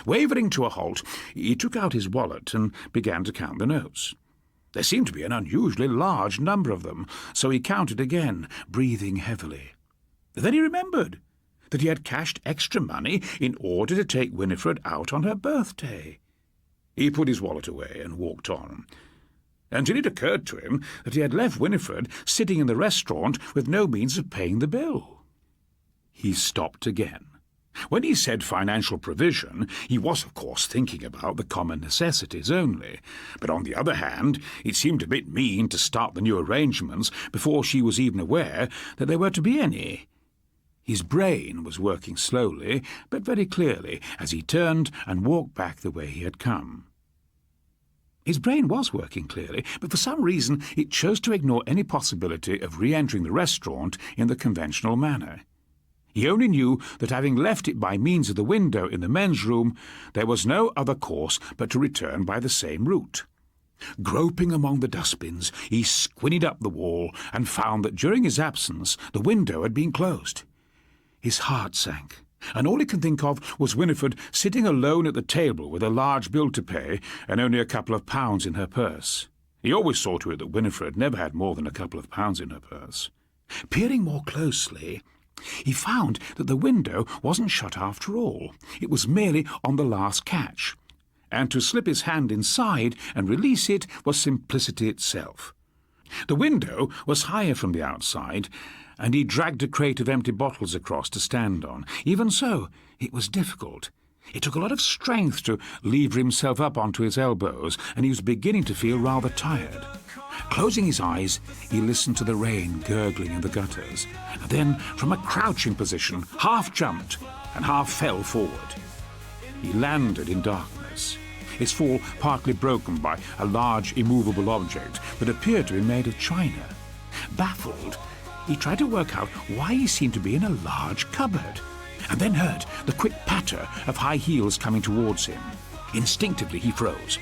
Wavering to a halt, he took out his wallet and began to count the notes. There seemed to be an unusually large number of them, so he counted again, breathing heavily. Then he remembered that he had cashed extra money in order to take Winifred out on her birthday. He put his wallet away and walked on, until it occurred to him that he had left Winifred sitting in the restaurant with no means of paying the bill. He stopped again. When he said financial provision, he was, of course, thinking about the common necessities only. But on the other hand, it seemed a bit mean to start the new arrangements before she was even aware that there were to be any. His brain was working slowly, but very clearly, as he turned and walked back the way he had come. His brain was working clearly, but for some reason it chose to ignore any possibility of re-entering the restaurant in the conventional manner. He only knew that having left it by means of the window in the men's room, there was no other course but to return by the same route. Groping among the dustbins, he squinted up the wall and found that during his absence the window had been closed. His heart sank, and all he could think of was Winifred sitting alone at the table with a large bill to pay and only a couple of pounds in her purse. He always saw to it that Winifred never had more than a couple of pounds in her purse. Peering more closely, he found that the window wasn't shut after all. It was merely on the last catch, and to slip his hand inside and release it was simplicity itself. The window was higher from the outside, and he dragged a crate of empty bottles across to stand on. Even so, it was difficult. It took a lot of strength to lever himself up onto his elbows, and he was beginning to feel rather tired. Closing his eyes, he listened to the rain gurgling in the gutters, and then, from a crouching position, half jumped and half fell forward. He landed in darkness, his fall partly broken by a large immovable object that appeared to be made of china. Baffled, he tried to work out why he seemed to be in a large cupboard, and then heard the quick patter of high heels coming towards him. Instinctively he froze.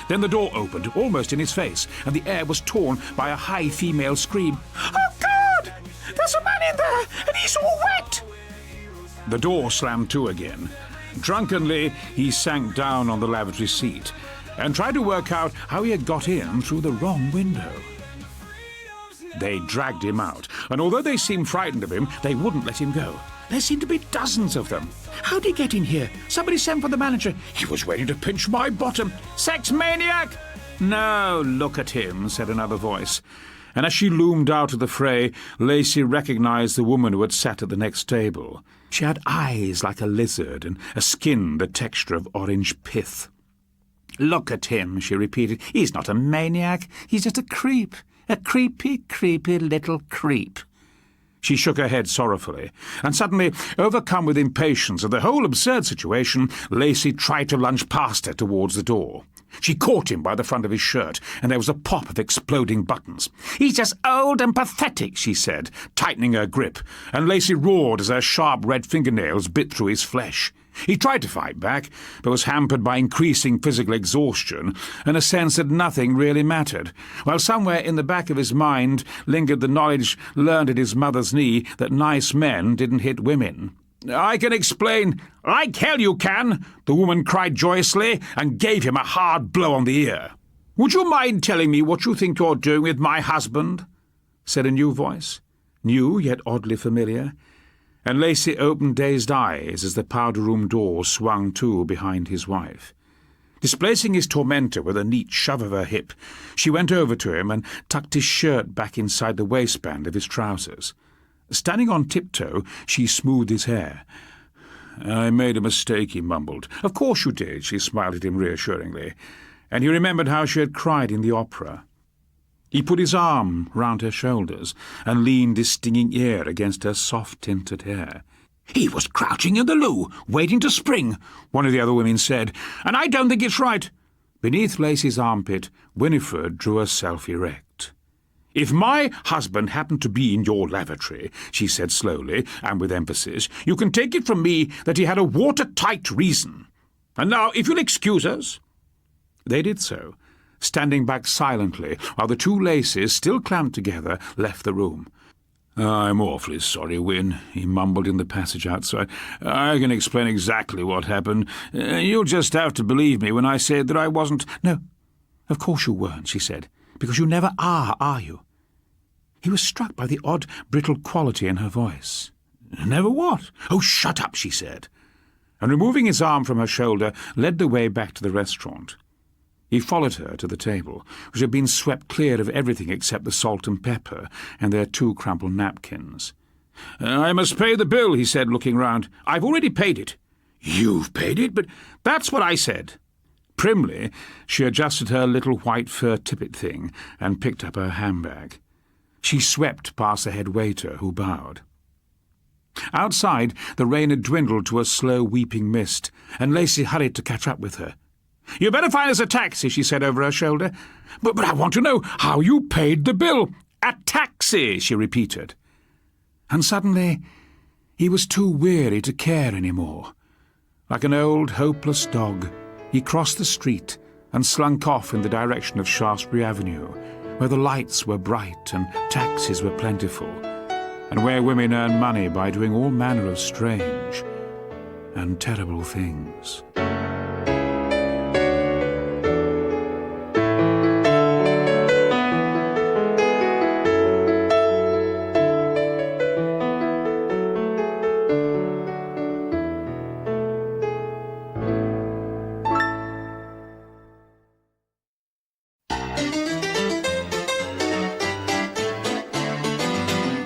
Then the door opened, almost in his face, and the air was torn by a high female scream. "Oh, God! There's a man in there, and he's all wet!" The door slammed to again. Drunkenly, he sank down on the lavatory seat, and tried to work out how he had got in through the wrong window. They dragged him out, and although they seemed frightened of him, they wouldn't let him go. There seemed to be dozens of them. How'd he get in here? Somebody sent for the manager. He was waiting to pinch my bottom. Sex maniac! No, look at him, said another voice. And as she loomed out of the fray, Lacey recognised the woman who had sat at the next table. She had eyes like a lizard and a skin the texture of orange pith. Look at him, she repeated. He's not a maniac. He's just a creep. A creepy, creepy little creep. She shook her head sorrowfully, and suddenly, overcome with impatience of the whole absurd situation, Lacey tried to lunge past her towards the door. She caught him by the front of his shirt, and there was a pop of exploding buttons. He's just old and pathetic, she said, tightening her grip, and Lacey roared as her sharp red fingernails bit through his flesh. He tried to fight back, but was hampered by increasing physical exhaustion and a sense that nothing really mattered, while somewhere in the back of his mind lingered the knowledge learned at his mother's knee that nice men didn't hit women. I can explain. Like hell you can, the woman cried joyously and gave him a hard blow on the ear. Would you mind telling me what you think you're doing with my husband? Said a new voice, new yet oddly familiar. And Lacey opened dazed eyes as the powder-room door swung to behind his wife. Displacing his tormentor with a neat shove of her hip, she went over to him and tucked his shirt back inside the waistband of his trousers. Standing on tiptoe, she smoothed his hair. I made a mistake, he mumbled. Of course you did, she smiled at him reassuringly. And he remembered how she had cried in the opera. He put his arm round her shoulders and leaned his stinging ear against her soft-tinted hair. He was crouching in the loo, waiting to spring, one of the other women said, and I don't think it's right. Beneath Lacey's armpit, Winifred drew herself erect. If my husband happened to be in your lavatory, she said slowly and with emphasis, you can take it from me that he had a watertight reason. And now, if you'll excuse us. They did so, standing back silently while the two Laces, still clamped together, left the room. I'm awfully sorry, Win, he mumbled in the passage outside. I can explain exactly what happened. You'll just have to believe me when I say that I wasn't— No, of course you weren't, she said, because you never are you? He was struck by the odd, brittle quality in her voice. Never what? Oh, shut up, she said, and removing his arm from her shoulder, led the way back to the restaurant. He followed her to the table, which had been swept clear of everything except the salt and pepper and their 2 crumpled napkins. I must pay the bill, he said, looking round. I've already paid it. You've paid it? But that's what I said. Primly, she adjusted her little white fur tippet thing and picked up her handbag. She swept past the head waiter, who bowed. Outside, the rain had dwindled to a slow weeping mist, and Lacey hurried to catch up with her. You better find us a taxi, she said over her shoulder. But I want to know how you paid the bill. A taxi, she repeated. And suddenly, he was too weary to care any more. Like an old, hopeless dog, he crossed the street and slunk off in the direction of Shaftesbury Avenue, where the lights were bright and taxis were plentiful, and where women earn money by doing all manner of strange and terrible things.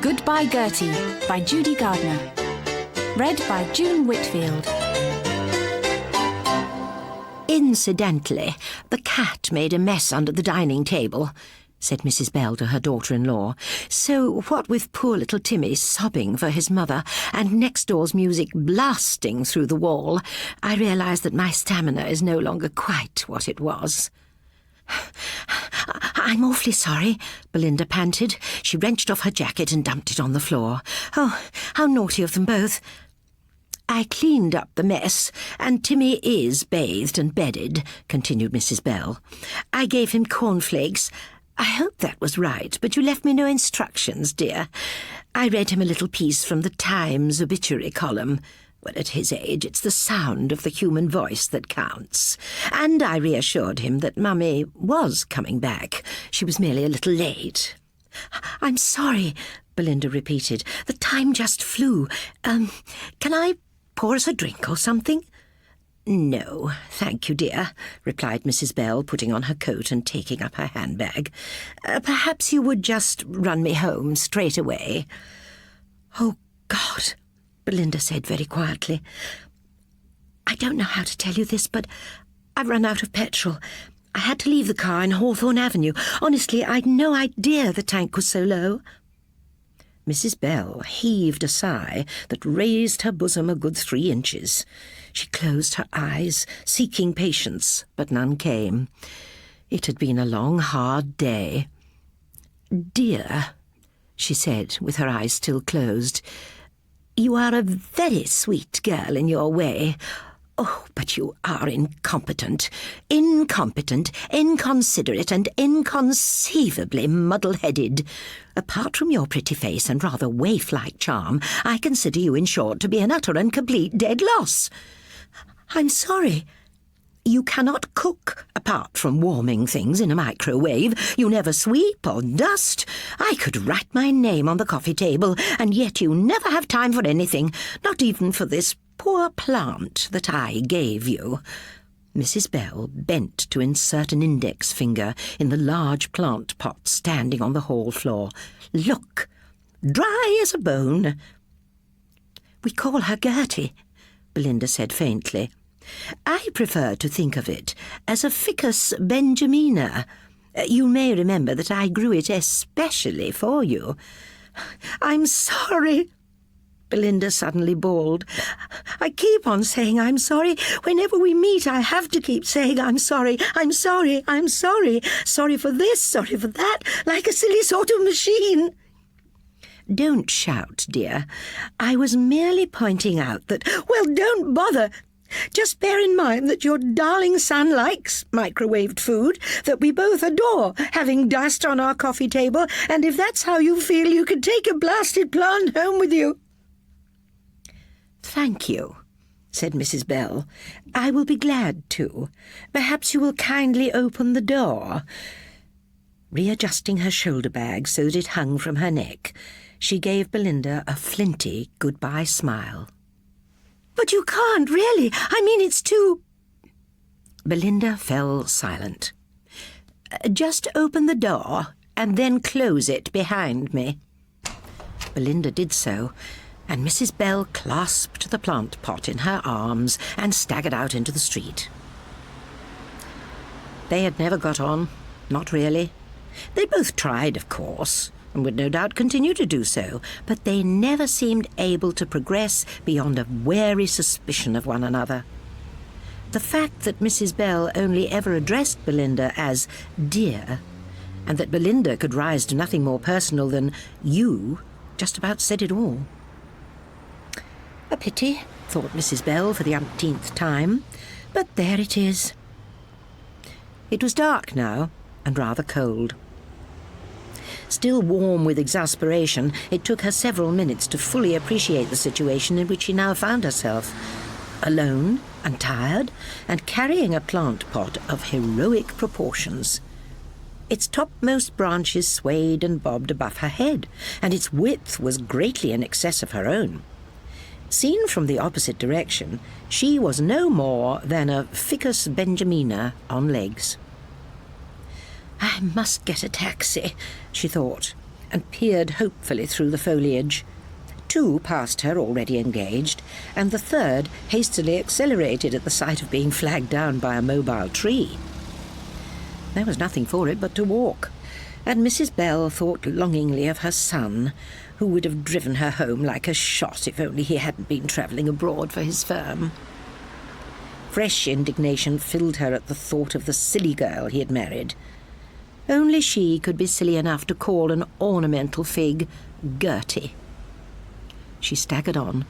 Goodbye Gertie by Judy Gardner. Read by June Whitfield. Incidentally, the cat made a mess under the dining table, said Mrs. Bell to her daughter-in-law. So what with poor little Timmy sobbing for his mother and next door's music blasting through the wall, I realised that my stamina is no longer quite what it was. I'm awfully sorry, Belinda panted. She wrenched off her jacket and dumped it on the floor. Oh, how naughty of them both. I cleaned up the mess, and Timmy is bathed and bedded, continued Mrs. Bell. I gave him cornflakes. I hope that was right, but you left me no instructions, dear. I read him a little piece from the Times obituary column. Well, at his age, it's the sound of the human voice that counts. And I reassured him that Mummy was coming back. She was merely a little late. I'm sorry, Belinda repeated. The time just flew. Can I pour us a drink or something? No, thank you, dear, replied Mrs. Bell, putting on her coat and taking up her handbag. Perhaps you would just run me home straight away. Oh, God, Belinda said very quietly. I don't know how to tell you this, but I've run out of petrol. I had to leave the car in Hawthorne Avenue. Honestly, I'd no idea the tank was so low. Mrs. Bell heaved a sigh that raised her bosom a good 3 inches. She closed her eyes, seeking patience, but none came. It had been a long, hard day. Dear, she said, with her eyes still closed, you are a very sweet girl in your way. Oh, but you are incompetent, inconsiderate, and inconceivably muddle-headed. Apart from your pretty face and rather waif-like charm, I consider you, in short, to be an utter and complete dead loss. I'm sorry. You cannot cook, apart from warming things in a microwave. You never sweep or dust. I could write my name on the coffee table, and yet you never have time for anything, not even for this poor plant that I gave you. Mrs. Bell bent to insert an index finger in the large plant pot standing on the hall floor. Look, dry as a bone. We call her Gertie, Belinda said faintly. I prefer to think of it as a Ficus benjamina. You may remember that I grew it especially for you. I'm sorry, Belinda suddenly bawled. I keep on saying I'm sorry. Whenever we meet, I have to keep saying I'm sorry. I'm sorry. I'm sorry. Sorry for this, sorry for that, like a silly sort of machine. Don't shout, dear. I was merely pointing out that... Well, don't bother. Just bear in mind that your darling son likes microwaved food, that we both adore having dust on our coffee table, and if that's how you feel, you can take a blasted plant home with you. Thank you, said Mrs. Bell. I will be glad to. Perhaps you will kindly open the door. Readjusting her shoulder bag so that it hung from her neck, she gave Belinda a flinty goodbye smile. But you can't, really. I mean, it's too... Belinda fell silent. Just open the door and then close it behind me. Belinda did so, and Mrs. Bell clasped the plant pot in her arms and staggered out into the street. They had never got on, not really. They both tried, of course, and would no doubt continue to do so, but they never seemed able to progress beyond a wary suspicion of one another. The fact that Mrs. Bell only ever addressed Belinda as dear, and that Belinda could rise to nothing more personal than you, just about said it all. A pity, thought Mrs. Bell for the umpteenth time, but there it is. It was dark now, and rather cold. Still warm with exasperation, it took her several minutes to fully appreciate the situation in which she now found herself. Alone and tired, and carrying a plant pot of heroic proportions. Its topmost branches swayed and bobbed above her head, and its width was greatly in excess of her own. Seen from the opposite direction, she was no more than a Ficus benjamina on legs. I must get a taxi, she thought, and peered hopefully through the foliage. 2 passed her, already engaged, and the 3rd hastily accelerated at the sight of being flagged down by a mobile tree. There was nothing for it but to walk, and Mrs. Bell thought longingly of her son, who would have driven her home like a shot if only he hadn't been travelling abroad for his firm. Fresh indignation filled her at the thought of the silly girl he had married. Only she could be silly enough to call an ornamental fig Gertie. She staggered on,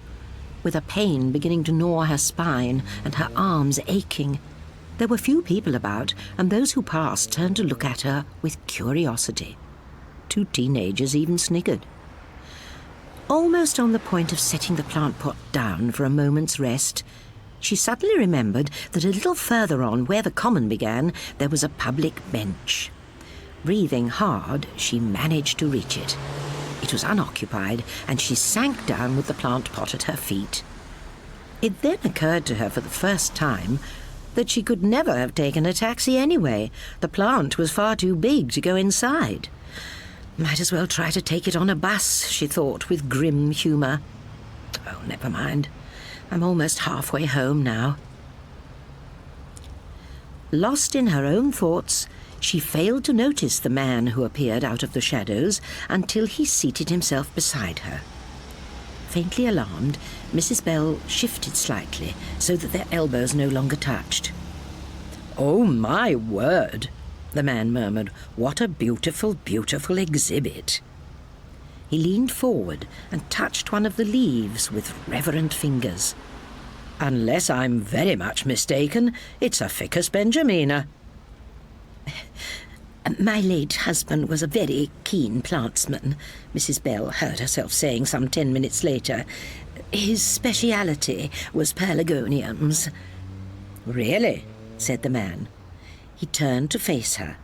with a pain beginning to gnaw her spine and her arms aching. There were few people about, and those who passed turned to look at her with curiosity. 2 teenagers even sniggered. Almost on the point of setting the plant pot down for a moment's rest, she suddenly remembered that a little further on, where the common began, there was a public bench. Breathing hard, she managed to reach it. It was unoccupied, and she sank down with the plant pot at her feet. It then occurred to her for the first time that she could never have taken a taxi anyway. The plant was far too big to go inside. Might as well try to take it on a bus, she thought with grim humour. Oh, never mind. I'm almost halfway home now. Lost in her own thoughts, she failed to notice the man who appeared out of the shadows until he seated himself beside her. Faintly alarmed, Mrs. Bell shifted slightly so that their elbows no longer touched. "Oh, my word," the man murmured. "What a beautiful, beautiful exhibit." He leaned forward and touched one of the leaves with reverent fingers. "Unless I'm very much mistaken, it's a Ficus benjamina." "My late husband was a very keen plantsman," Mrs. Bell heard herself saying some 10 minutes later. "His speciality was pelargoniums." "Really?" said the man. He turned to face her,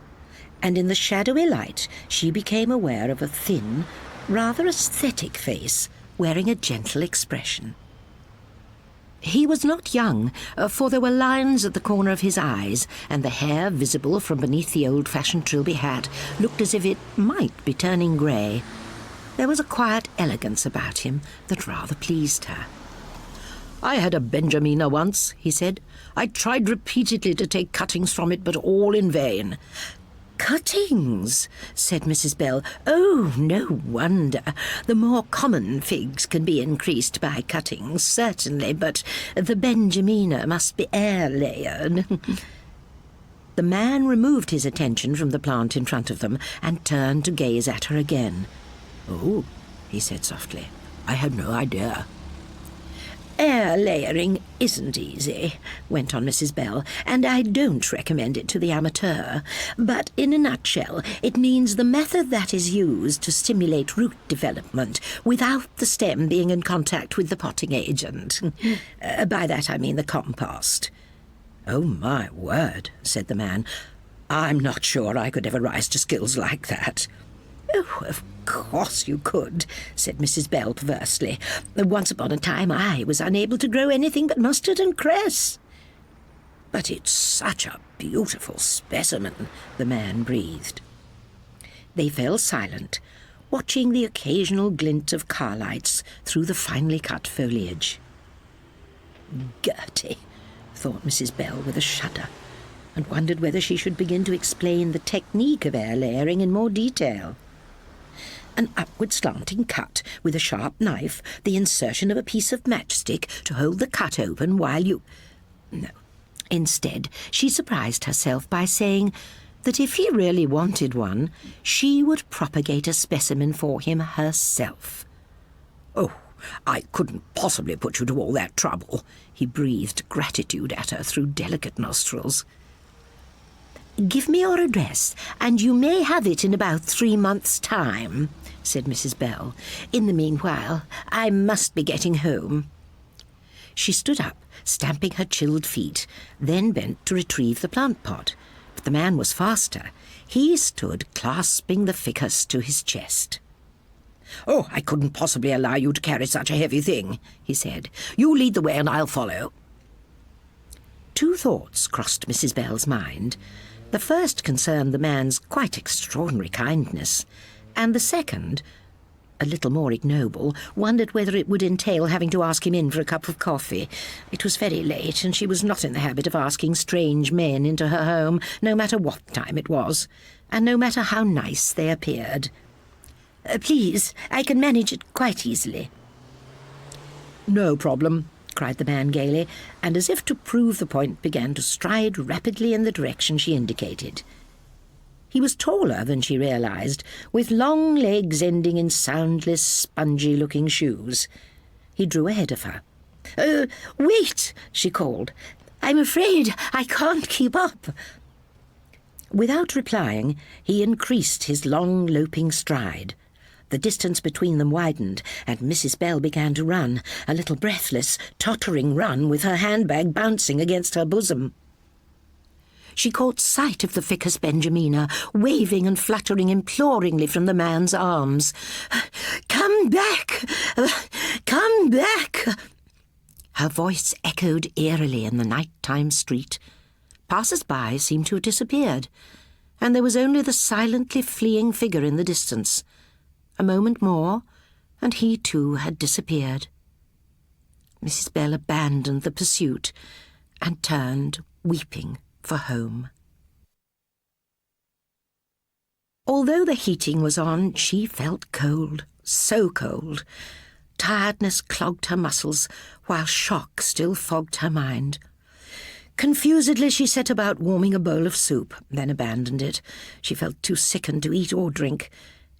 and in the shadowy light she became aware of a thin, rather aesthetic face wearing a gentle expression. He was not young, for there were lines at the corner of his eyes, and the hair visible from beneath the old-fashioned Trilby hat looked as if it might be turning grey. There was a quiet elegance about him that rather pleased her. "I had a benjamina once," he said. "I tried repeatedly to take cuttings from it, but all in vain." "Cuttings?" said Mrs. Bell. "Oh, no wonder. The more common figs can be increased by cuttings, certainly, but the benjamina must be air-layered." The man removed his attention from the plant in front of them and turned to gaze at her again. "Oh," he said softly, "I had no idea." "Air-layering isn't easy," went on Mrs. Bell, "and I don't recommend it to the amateur. But in a nutshell, it means the method that is used to stimulate root development without the stem being in contact with the potting agent. By that I mean the compost." "Oh, my word," said the man. "I'm not sure I could ever rise to skills like that." "Oh, of course you could," said Mrs. Bell perversely. "Once upon a time I was unable to grow anything but mustard and cress." "But it's such a beautiful specimen," the man breathed. They fell silent, watching the occasional glint of car lights through the finely cut foliage. "Gertie," thought Mrs. Bell with a shudder, and wondered whether she should begin to explain the technique of air layering in more detail. An upward slanting cut with a sharp knife, the insertion of a piece of matchstick to hold the cut open while you... No. Instead, she surprised herself by saying that if he really wanted one, she would propagate a specimen for him herself. "Oh, I couldn't possibly put you to all that trouble," he breathed gratitude at her through delicate nostrils. "Give me your address, and you may have it in about 3 months' time," said Mrs. Bell. "In the meanwhile, I must be getting home." She stood up, stamping her chilled feet, then bent to retrieve the plant pot. But the man was faster. He stood clasping the ficus to his chest. "Oh, I couldn't possibly allow you to carry such a heavy thing," he said. "You lead the way and I'll follow." 2 thoughts crossed Mrs. Bell's mind. The first concerned the man's quite extraordinary kindness, and the second, a little more ignoble, wondered whether it would entail having to ask him in for a cup of coffee. It was very late, and she was not in the habit of asking strange men into her home, no matter what time it was, and no matter how nice they appeared. "Please, I can manage it quite easily." "No problem," cried the man gaily, and as if to prove the point began to stride rapidly in the direction she indicated. He was taller than she realized, with long legs ending in soundless, spongy-looking shoes. He drew ahead of her. "Wait," she called. "I'm afraid I can't keep up." Without replying, he increased his long, loping stride. The distance between them widened, and Mrs. Bell began to run, a little breathless, tottering run with her handbag bouncing against her bosom. She caught sight of the ficus Benjamina, waving and fluttering imploringly from the man's arms. "Come back! Come back!" Her voice echoed eerily in the night-time street. Passers-by seemed to have disappeared, and there was only the silently fleeing figure in the distance. A moment more, and he too had disappeared. Mrs. Bell abandoned the pursuit and turned, weeping, for home. Although the heating was on, she felt cold, so cold. Tiredness clogged her muscles, while shock still fogged her mind. Confusedly she set about warming a bowl of soup, then abandoned it. She felt too sickened to eat or drink.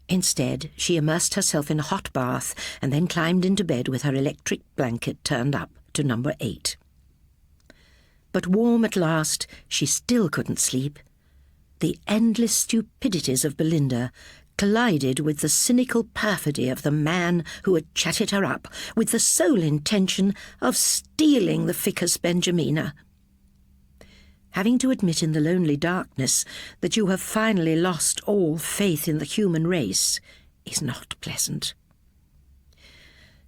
Instead, she immersed herself in a hot bath and then climbed into bed with her electric blanket turned up to number 8. But warm at last, she still couldn't sleep. The endless stupidities of Belinda collided with the cynical perfidy of the man who had chatted her up with the sole intention of stealing the ficus Benjamina. Having to admit in the lonely darkness that you have finally lost all faith in the human race is not pleasant.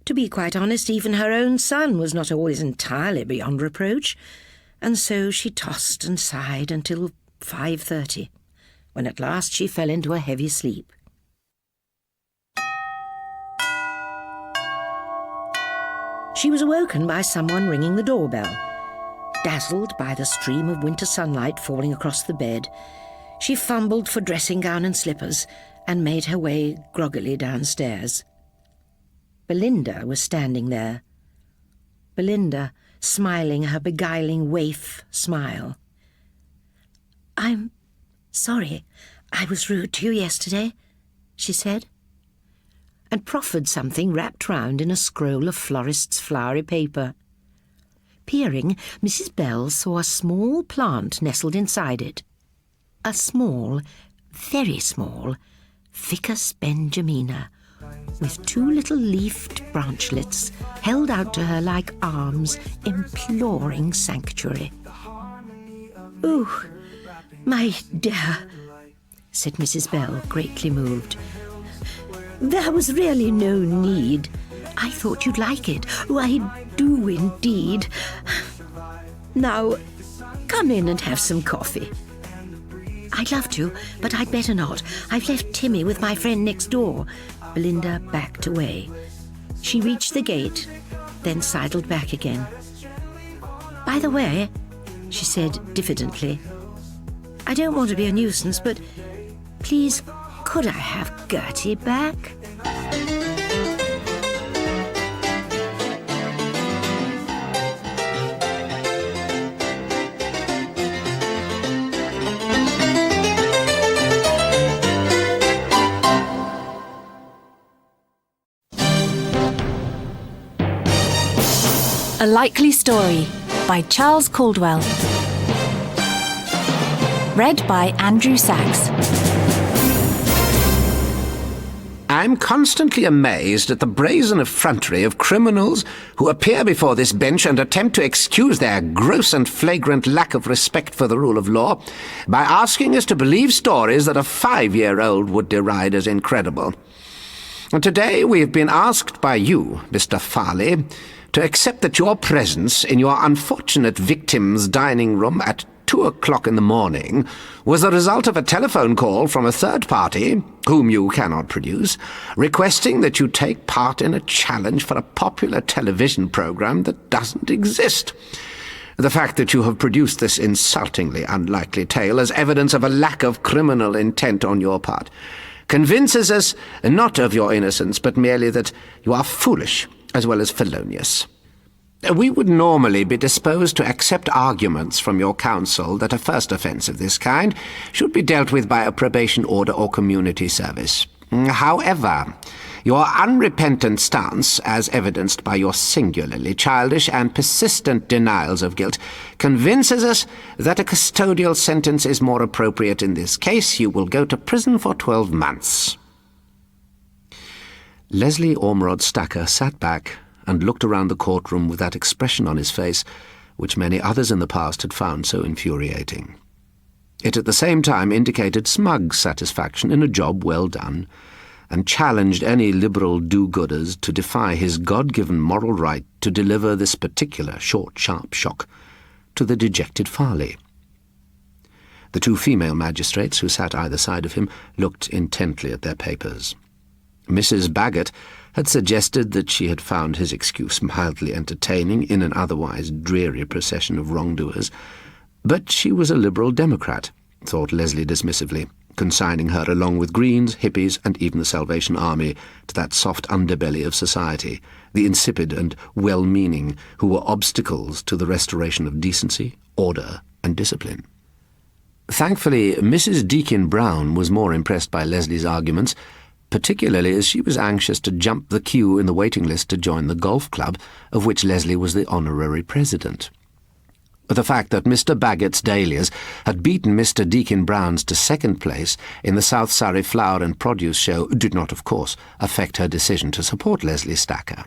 To be quite honest, even her own son was not always entirely beyond reproach, and so she tossed and sighed until 5:30, when at last she fell into a heavy sleep. She was awoken by someone ringing the doorbell. Dazzled by the stream of winter sunlight falling across the bed, she fumbled for dressing gown and slippers and made her way groggily downstairs. Belinda was standing there. Belinda, smiling her beguiling waif smile. "I'm sorry I was rude to you yesterday," she said, and proffered something wrapped round in a scroll of florist's flowery paper. Peering, Mrs. Bell saw a small plant nestled inside it. A small, very small, ficus Benjamina, with 2 little leafed branchlets held out to her like arms, imploring sanctuary. "Oh, my dear," said Mrs. Bell, greatly moved. "There was really no need. I thought you'd like it. Oh, I do indeed. Now, come in and have some coffee." "I'd love to, but I'd better not. I've left Timmy with my friend next door." Belinda backed away. She reached the gate, then sidled back again. "By the way," she said diffidently, "I don't want to be a nuisance, but please, could I have Gertie back?" A Likely Story by Charles Caldwell. Read by Andrew Sachs. I'm constantly amazed at the brazen effrontery of criminals who appear before this bench and attempt to excuse their gross and flagrant lack of respect for the rule of law by asking us to believe stories that a 5-year-old would deride as incredible. And today we have been asked by you, Mr. Farley, to accept that your presence in your unfortunate victim's dining room at 2 o'clock in the morning was the result of a telephone call from a third party, whom you cannot produce, requesting that you take part in a challenge for a popular television program that doesn't exist. The fact that you have produced this insultingly unlikely tale as evidence of a lack of criminal intent on your part convinces us not of your innocence, but merely that you are foolish as well as felonious. We would normally be disposed to accept arguments from your counsel that a first offence of this kind should be dealt with by a probation order or community service. However, your unrepentant stance, as evidenced by your singularly childish and persistent denials of guilt, convinces us that a custodial sentence is more appropriate in this case. You will go to prison for 12 months. Leslie Ormerod Stacker sat back and looked around the courtroom with that expression on his face which many others in the past had found so infuriating. It at the same time indicated smug satisfaction in a job well done, and challenged any liberal do-gooders to defy his God-given moral right to deliver this particular short, sharp shock to the dejected Farley. The two female magistrates who sat either side of him looked intently at their papers. Mrs. Baggett had suggested that she had found his excuse mildly entertaining in an otherwise dreary procession of wrongdoers, but she was a Liberal Democrat, thought Leslie dismissively, consigning her along with Greens, hippies, and even the Salvation Army to that soft underbelly of society, the insipid and well-meaning who were obstacles to the restoration of decency, order, and discipline. Thankfully, Mrs. Deakin Brown was more impressed by Leslie's arguments, particularly as she was anxious to jump the queue in the waiting list to join the golf club, of which Leslie was the honorary president. The fact that Mr. Baggett's dahlias had beaten Mr. Deakin Brown's to second place in the South Surrey Flower and Produce Show did not, of course, affect her decision to support Leslie Stacker.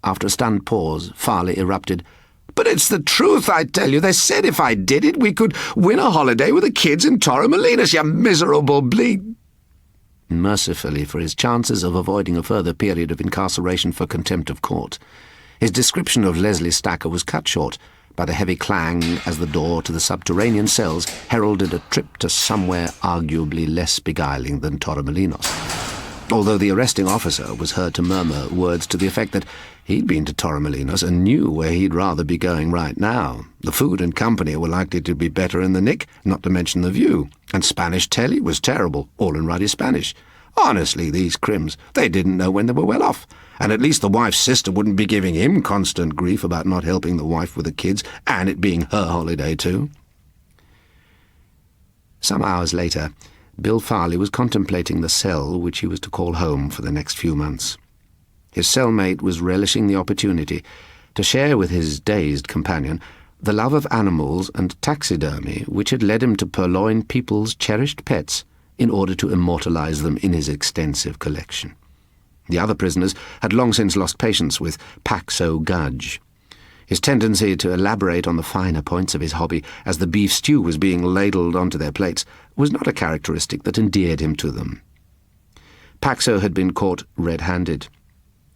After a stunned pause, Farley erupted, "But it's the truth, I tell you. They said if I did it, we could win a holiday with the kids in Torremolinos, you miserable Mercifully for his chances of avoiding a further period of incarceration for contempt of court, his description of Leslie Stacker was cut short by the heavy clang as the door to the subterranean cells heralded a trip to somewhere arguably less beguiling than Torremolinos, although the arresting officer was heard to murmur words to the effect that he'd been to Torremolinos and knew where he'd rather be going right now. The food and company were likely to be better in the Nick, not to mention the view, and Spanish telly was terrible, all in ruddy Spanish. Honestly, these crims, they didn't know when they were well off, and at least the wife's sister wouldn't be giving him constant grief about not helping the wife with the kids, and it being her holiday too. Some hours later, Bill Farley was contemplating the cell which he was to call home for the next few months. His cellmate was relishing the opportunity to share with his dazed companion the love of animals and taxidermy which had led him to purloin people's cherished pets in order to immortalize them in his extensive collection. The other prisoners had long since lost patience with Paxo Gudge. His tendency to elaborate on the finer points of his hobby as the beef stew was being ladled onto their plates was not a characteristic that endeared him to them. Paxo had been caught red-handed.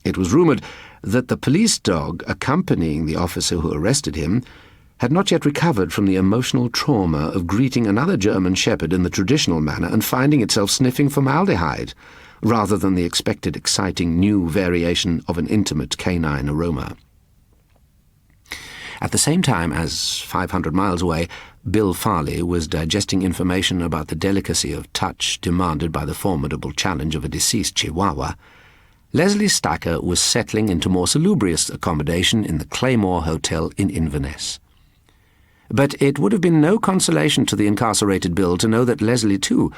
It was rumoured that the police dog accompanying the officer who arrested him had not yet recovered from the emotional trauma of greeting another German shepherd in the traditional manner and finding itself sniffing formaldehyde, rather than the expected exciting new variation of an intimate canine aroma. At the same time as, 500 miles away, Bill Farley was digesting information about the delicacy of touch demanded by the formidable challenge of a deceased Chihuahua, Leslie Stacker was settling into more salubrious accommodation in the Claymore Hotel in Inverness. But it would have been no consolation to the incarcerated Bill to know that Leslie, too,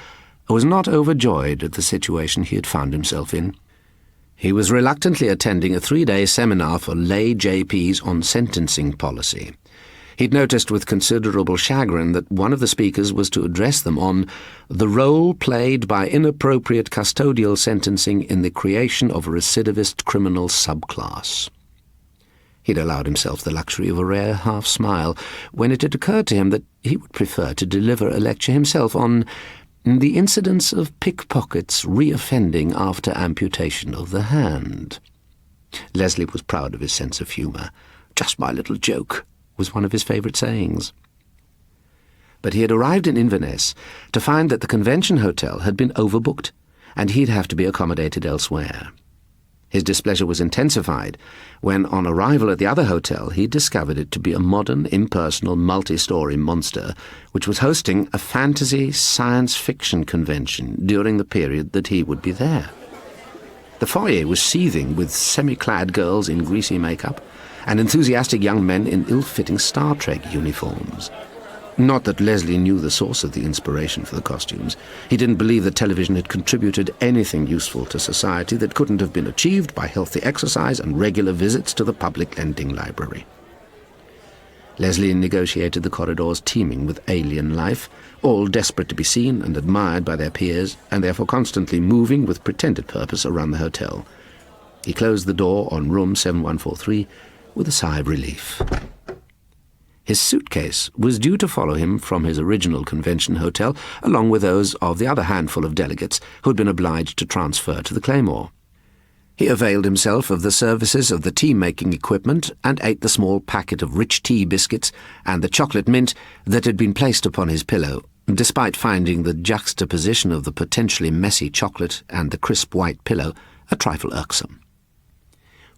was not overjoyed at the situation he had found himself in. He was reluctantly attending a 3-day seminar for lay JPs on sentencing policy. He'd noticed with considerable chagrin that one of the speakers was to address them on the role played by inappropriate custodial sentencing in the creation of a recidivist criminal subclass. He'd allowed himself the luxury of a rare half-smile when it had occurred to him that he would prefer to deliver a lecture himself on the incidence of pickpockets reoffending after amputation of the hand. Leslie was proud of his sense of humour. "Just my little joke," was one of his favourite sayings. But he had arrived in Inverness to find that the convention hotel had been overbooked, and he'd have to be accommodated elsewhere. His displeasure was intensified when, on arrival at the other hotel, he discovered it to be a modern, impersonal, multi-story monster which was hosting a fantasy science fiction convention during the period that he would be there. The foyer was seething with semi-clad girls in greasy makeup and enthusiastic young men in ill-fitting Star Trek uniforms. Not that Leslie knew the source of the inspiration for the costumes. He didn't believe that television had contributed anything useful to society that couldn't have been achieved by healthy exercise and regular visits to the public lending library. Leslie negotiated the corridors teeming with alien life, all desperate to be seen and admired by their peers, and therefore constantly moving with pretended purpose around the hotel. He closed the door on room 7143 with a sigh of relief. His suitcase was due to follow him from his original convention hotel, along with those of the other handful of delegates who had been obliged to transfer to the Claymore. He availed himself of the services of the tea-making equipment and ate the small packet of rich tea biscuits and the chocolate mint that had been placed upon his pillow, despite finding the juxtaposition of the potentially messy chocolate and the crisp white pillow a trifle irksome.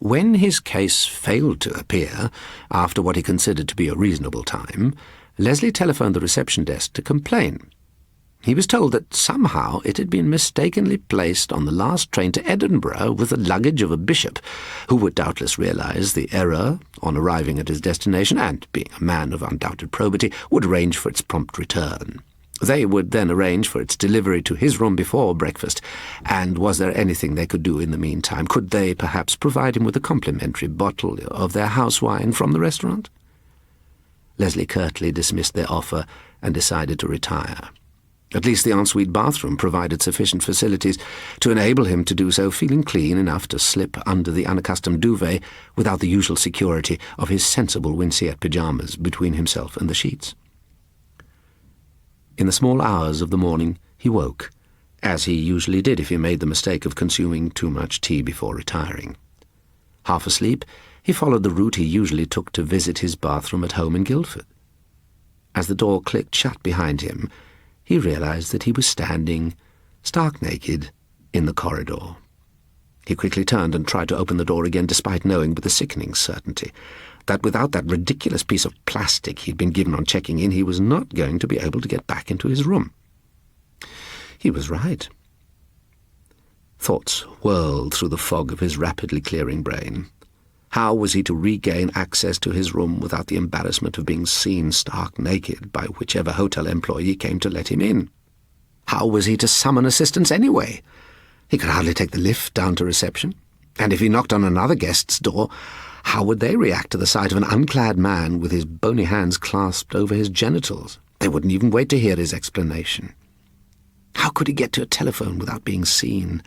When his case failed to appear, after what he considered to be a reasonable time, Leslie telephoned the reception desk to complain. He was told that somehow it had been mistakenly placed on the last train to Edinburgh with the luggage of a bishop, who would doubtless realise the error on arriving at his destination and, being a man of undoubted probity, would arrange for its prompt return. They would then arrange for its delivery to his room before breakfast, and was there anything they could do in the meantime? Could they perhaps provide him with a complimentary bottle of their house wine from the restaurant? Leslie curtly dismissed their offer and decided to retire. At least the ensuite bathroom provided sufficient facilities to enable him to do so, feeling clean enough to slip under the unaccustomed duvet without the usual security of his sensible winceyette pyjamas between himself and the sheets. In the small hours of the morning he woke, as he usually did if he made the mistake of consuming too much tea before retiring. Half asleep, he followed the route he usually took to visit his bathroom at home in Guildford. As the door clicked shut behind him, he realized that he was standing, stark naked, in the corridor. He quickly turned and tried to open the door again, despite knowing with a sickening certainty that without that ridiculous piece of plastic he'd been given on checking in, he was not going to be able to get back into his room. He was right. Thoughts whirled through the fog of his rapidly clearing brain. How was he to regain access to his room without the embarrassment of being seen stark naked by whichever hotel employee came to let him in? How was he to summon assistance anyway? He could hardly take the lift down to reception. And if he knocked on another guest's door, how would they react to the sight of an unclad man with his bony hands clasped over his genitals? They wouldn't even wait to hear his explanation. How could he get to a telephone without being seen?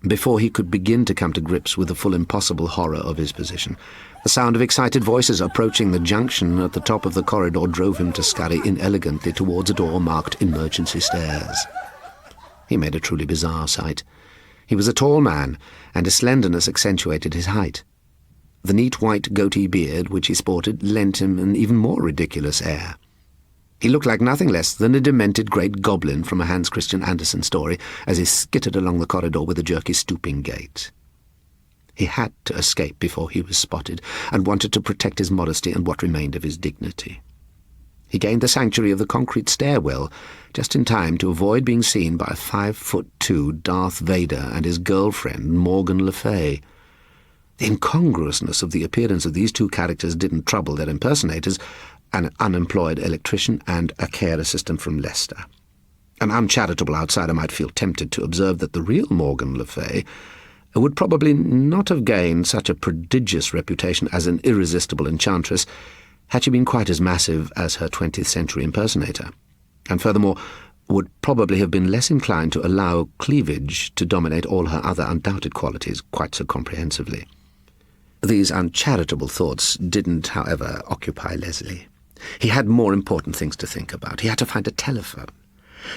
Before he could begin to come to grips with the full impossible horror of his position, the sound of excited voices approaching the junction at the top of the corridor drove him to scurry inelegantly towards a door marked Emergency Stairs. He made a truly bizarre sight. He was a tall man, and his slenderness accentuated his height. The neat white goatee beard which he sported lent him an even more ridiculous air. He looked like nothing less than a demented great goblin from a Hans Christian Andersen story as he skittered along the corridor with a jerky stooping gait. He had to escape before he was spotted, and wanted to protect his modesty and what remained of his dignity. He gained the sanctuary of the concrete stairwell just in time to avoid being seen by a 5'2" Darth Vader and his girlfriend Morgan Le Fay. The incongruousness of the appearance of these two characters didn't trouble their impersonators, an unemployed electrician and a care assistant from Leicester. An uncharitable outsider might feel tempted to observe that the real Morgan Le Fay would probably not have gained such a prodigious reputation as an irresistible enchantress had she been quite as massive as her 20th century impersonator, and furthermore would probably have been less inclined to allow cleavage to dominate all her other undoubted qualities quite so comprehensively. These uncharitable thoughts didn't, however, occupy Leslie. He had more important things to think about. He had to find a telephone.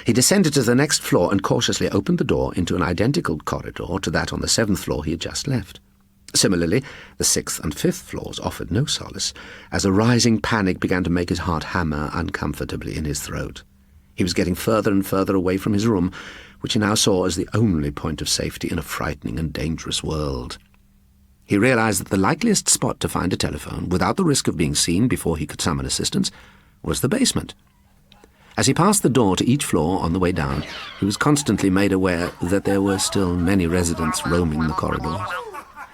He descended to the next floor and cautiously opened the door into an identical corridor to that on the 7th floor he had just left. Similarly, the 6th and 5th floors offered no solace, as a rising panic began to make his heart hammer uncomfortably in his throat. He was getting further and further away from his room, which he now saw as the only point of safety in a frightening and dangerous world. He realized that the likeliest spot to find a telephone, without the risk of being seen before he could summon assistance, was the basement. As he passed the door to each floor on the way down, he was constantly made aware that there were still many residents roaming the corridors.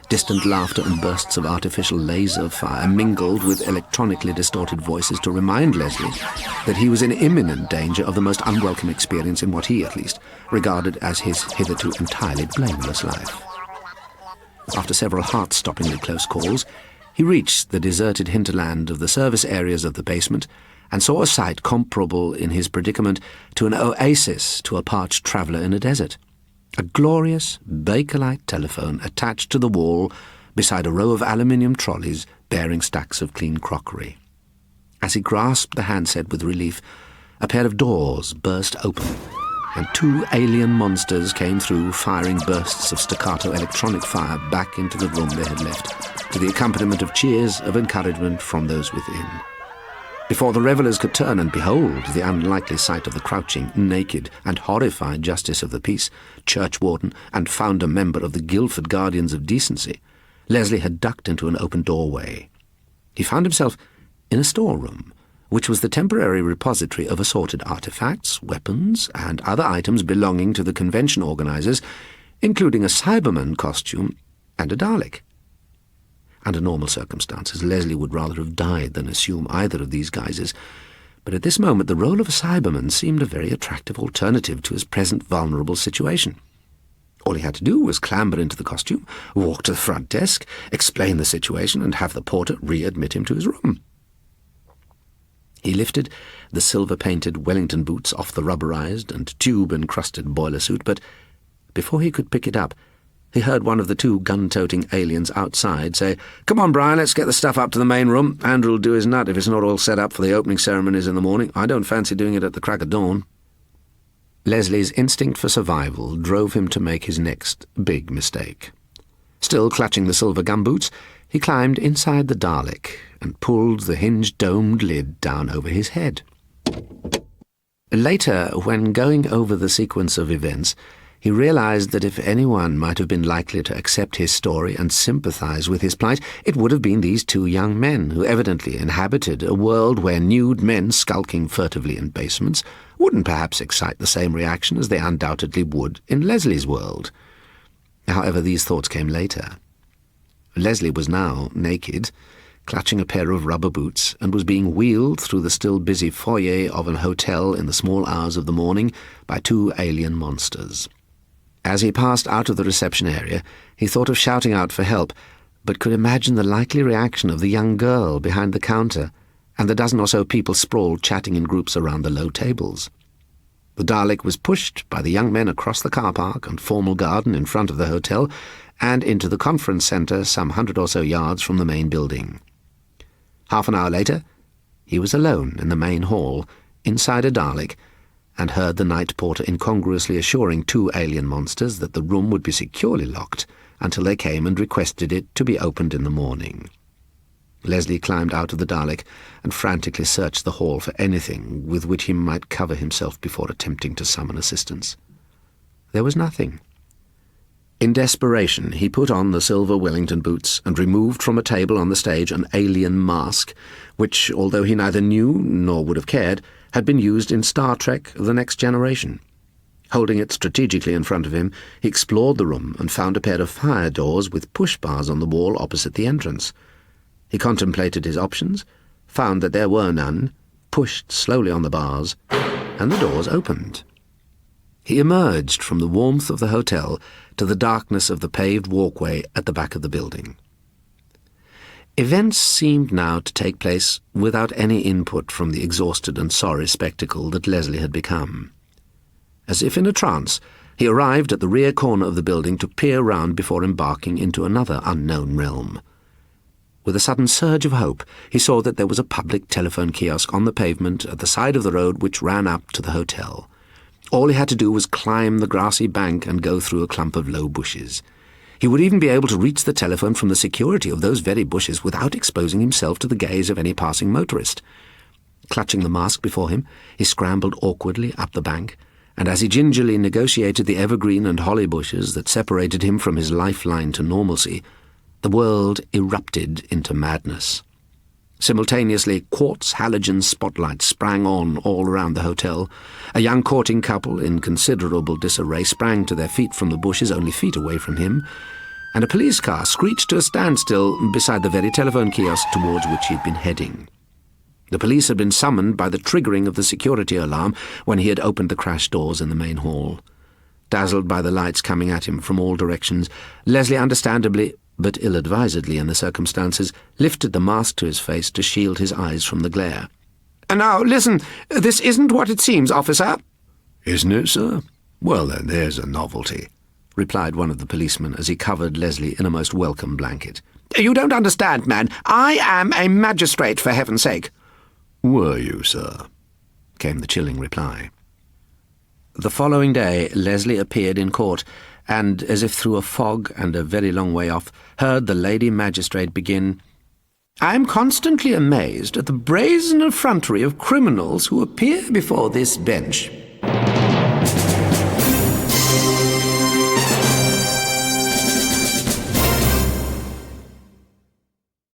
Distant laughter and bursts of artificial laser fire mingled with electronically distorted voices to remind Leslie that he was in imminent danger of the most unwelcome experience in what he, at least, regarded as his hitherto entirely blameless life. After several heart-stoppingly close calls, He reached the deserted hinterland of the service areas of the basement and saw a sight comparable in his predicament to an oasis to a parched traveller in a desert. A glorious Bakelite telephone attached to the wall beside a row of aluminium trolleys bearing stacks of clean crockery. As he grasped the handset with relief, a pair of doors burst open, and two alien monsters came through, firing bursts of staccato electronic fire back into the room they had left, to the accompaniment of cheers of encouragement from those within. Before the revellers could turn and behold the unlikely sight of the crouching, naked, and horrified Justice of the Peace, churchwarden, and founder member of the Guildford Guardians of Decency, Leslie had ducked into an open doorway. He found himself in a storeroom, which was the temporary repository of assorted artifacts, weapons, and other items belonging to the convention organisers, including a Cyberman costume and a Dalek. Under normal circumstances, Leslie would rather have died than assume either of these guises, but at this moment the role of a Cyberman seemed a very attractive alternative to his present vulnerable situation. All he had to do was clamber into the costume, walk to the front desk, explain the situation, and have the porter readmit him to his room. He lifted the silver-painted Wellington boots off the rubberized and tube-encrusted boiler suit, but before he could pick it up, he heard one of the two gun-toting aliens outside say, "Come on, Brian, let's get the stuff up to the main room. Andrew'll do his nut if it's not all set up for the opening ceremonies in the morning. I don't fancy doing it at the crack of dawn." Leslie's instinct for survival drove him to make his next big mistake. Still clutching the silver gumboots, he climbed inside the Dalek and pulled the hinged-domed lid down over his head. Later, when going over the sequence of events, he realized that if anyone might have been likely to accept his story and sympathize with his plight, it would have been these two young men who evidently inhabited a world where nude men skulking furtively in basements wouldn't perhaps excite the same reaction as they undoubtedly would in Leslie's world. However, these thoughts came later. Leslie was now naked, clutching a pair of rubber boots, and was being wheeled through the still busy foyer of an hotel in the small hours of the morning by two alien monsters. As he passed out of the reception area, he thought of shouting out for help, but could imagine the likely reaction of the young girl behind the counter and the dozen or so people sprawled chatting in groups around the low tables. The Dalek was pushed by the young men across the car park and formal garden in front of the hotel and into the conference centre some 100 or so yards from the main building. Half an hour later, he was alone in the main hall, inside a Dalek, and heard the night porter incongruously assuring two alien monsters that the room would be securely locked until they came and requested it to be opened in the morning. Leslie climbed out of the Dalek and frantically searched the hall for anything with which he might cover himself before attempting to summon assistance. There was nothing. In desperation, he put on the silver Wellington boots and removed from a table on the stage an alien mask, which, although he neither knew nor would have cared, had been used in Star Trek: The Next Generation. Holding it strategically in front of him, he explored the room and found a pair of fire doors with push bars on the wall opposite the entrance. He contemplated his options, found that there were none, pushed slowly on the bars, and the doors opened. He emerged from the warmth of the hotel to the darkness of the paved walkway at the back of the building. Events seemed now to take place without any input from the exhausted and sorry spectacle that Leslie had become. As if in a trance, he arrived at the rear corner of the building to peer round before embarking into another unknown realm. With a sudden surge of hope, he saw that there was a public telephone kiosk on the pavement at the side of the road which ran up to the hotel. All he had to do was climb the grassy bank and go through a clump of low bushes. He would even be able to reach the telephone from the security of those very bushes without exposing himself to the gaze of any passing motorist. Clutching the mask before him, he scrambled awkwardly up the bank, and as he gingerly negotiated the evergreen and holly bushes that separated him from his lifeline to normalcy, the world erupted into madness. Simultaneously, quartz halogen spotlights sprang on all around the hotel. A young courting couple in considerable disarray sprang to their feet from the bushes only feet away from him, and a police car screeched to a standstill beside the very telephone kiosk towards which he'd been heading. The police had been summoned by the triggering of the security alarm when he had opened the crash doors in the main hall. Dazzled by the lights coming at him from all directions, Leslie understandably but ill-advisedly in the circumstances, lifted the mask to his face to shield his eyes from the glare. "Now, listen, this isn't what it seems, officer." "Isn't it, sir? Well, then, there's a novelty," replied one of the policemen as he covered Leslie in a most welcome blanket. "You don't understand, man. I am a magistrate, for heaven's sake." "Were you, sir?" came the chilling reply. The following day, Leslie appeared in court, and, as if through a fog and a very long way off, heard the lady magistrate begin, "I am constantly amazed at the brazen effrontery of criminals who appear before this bench.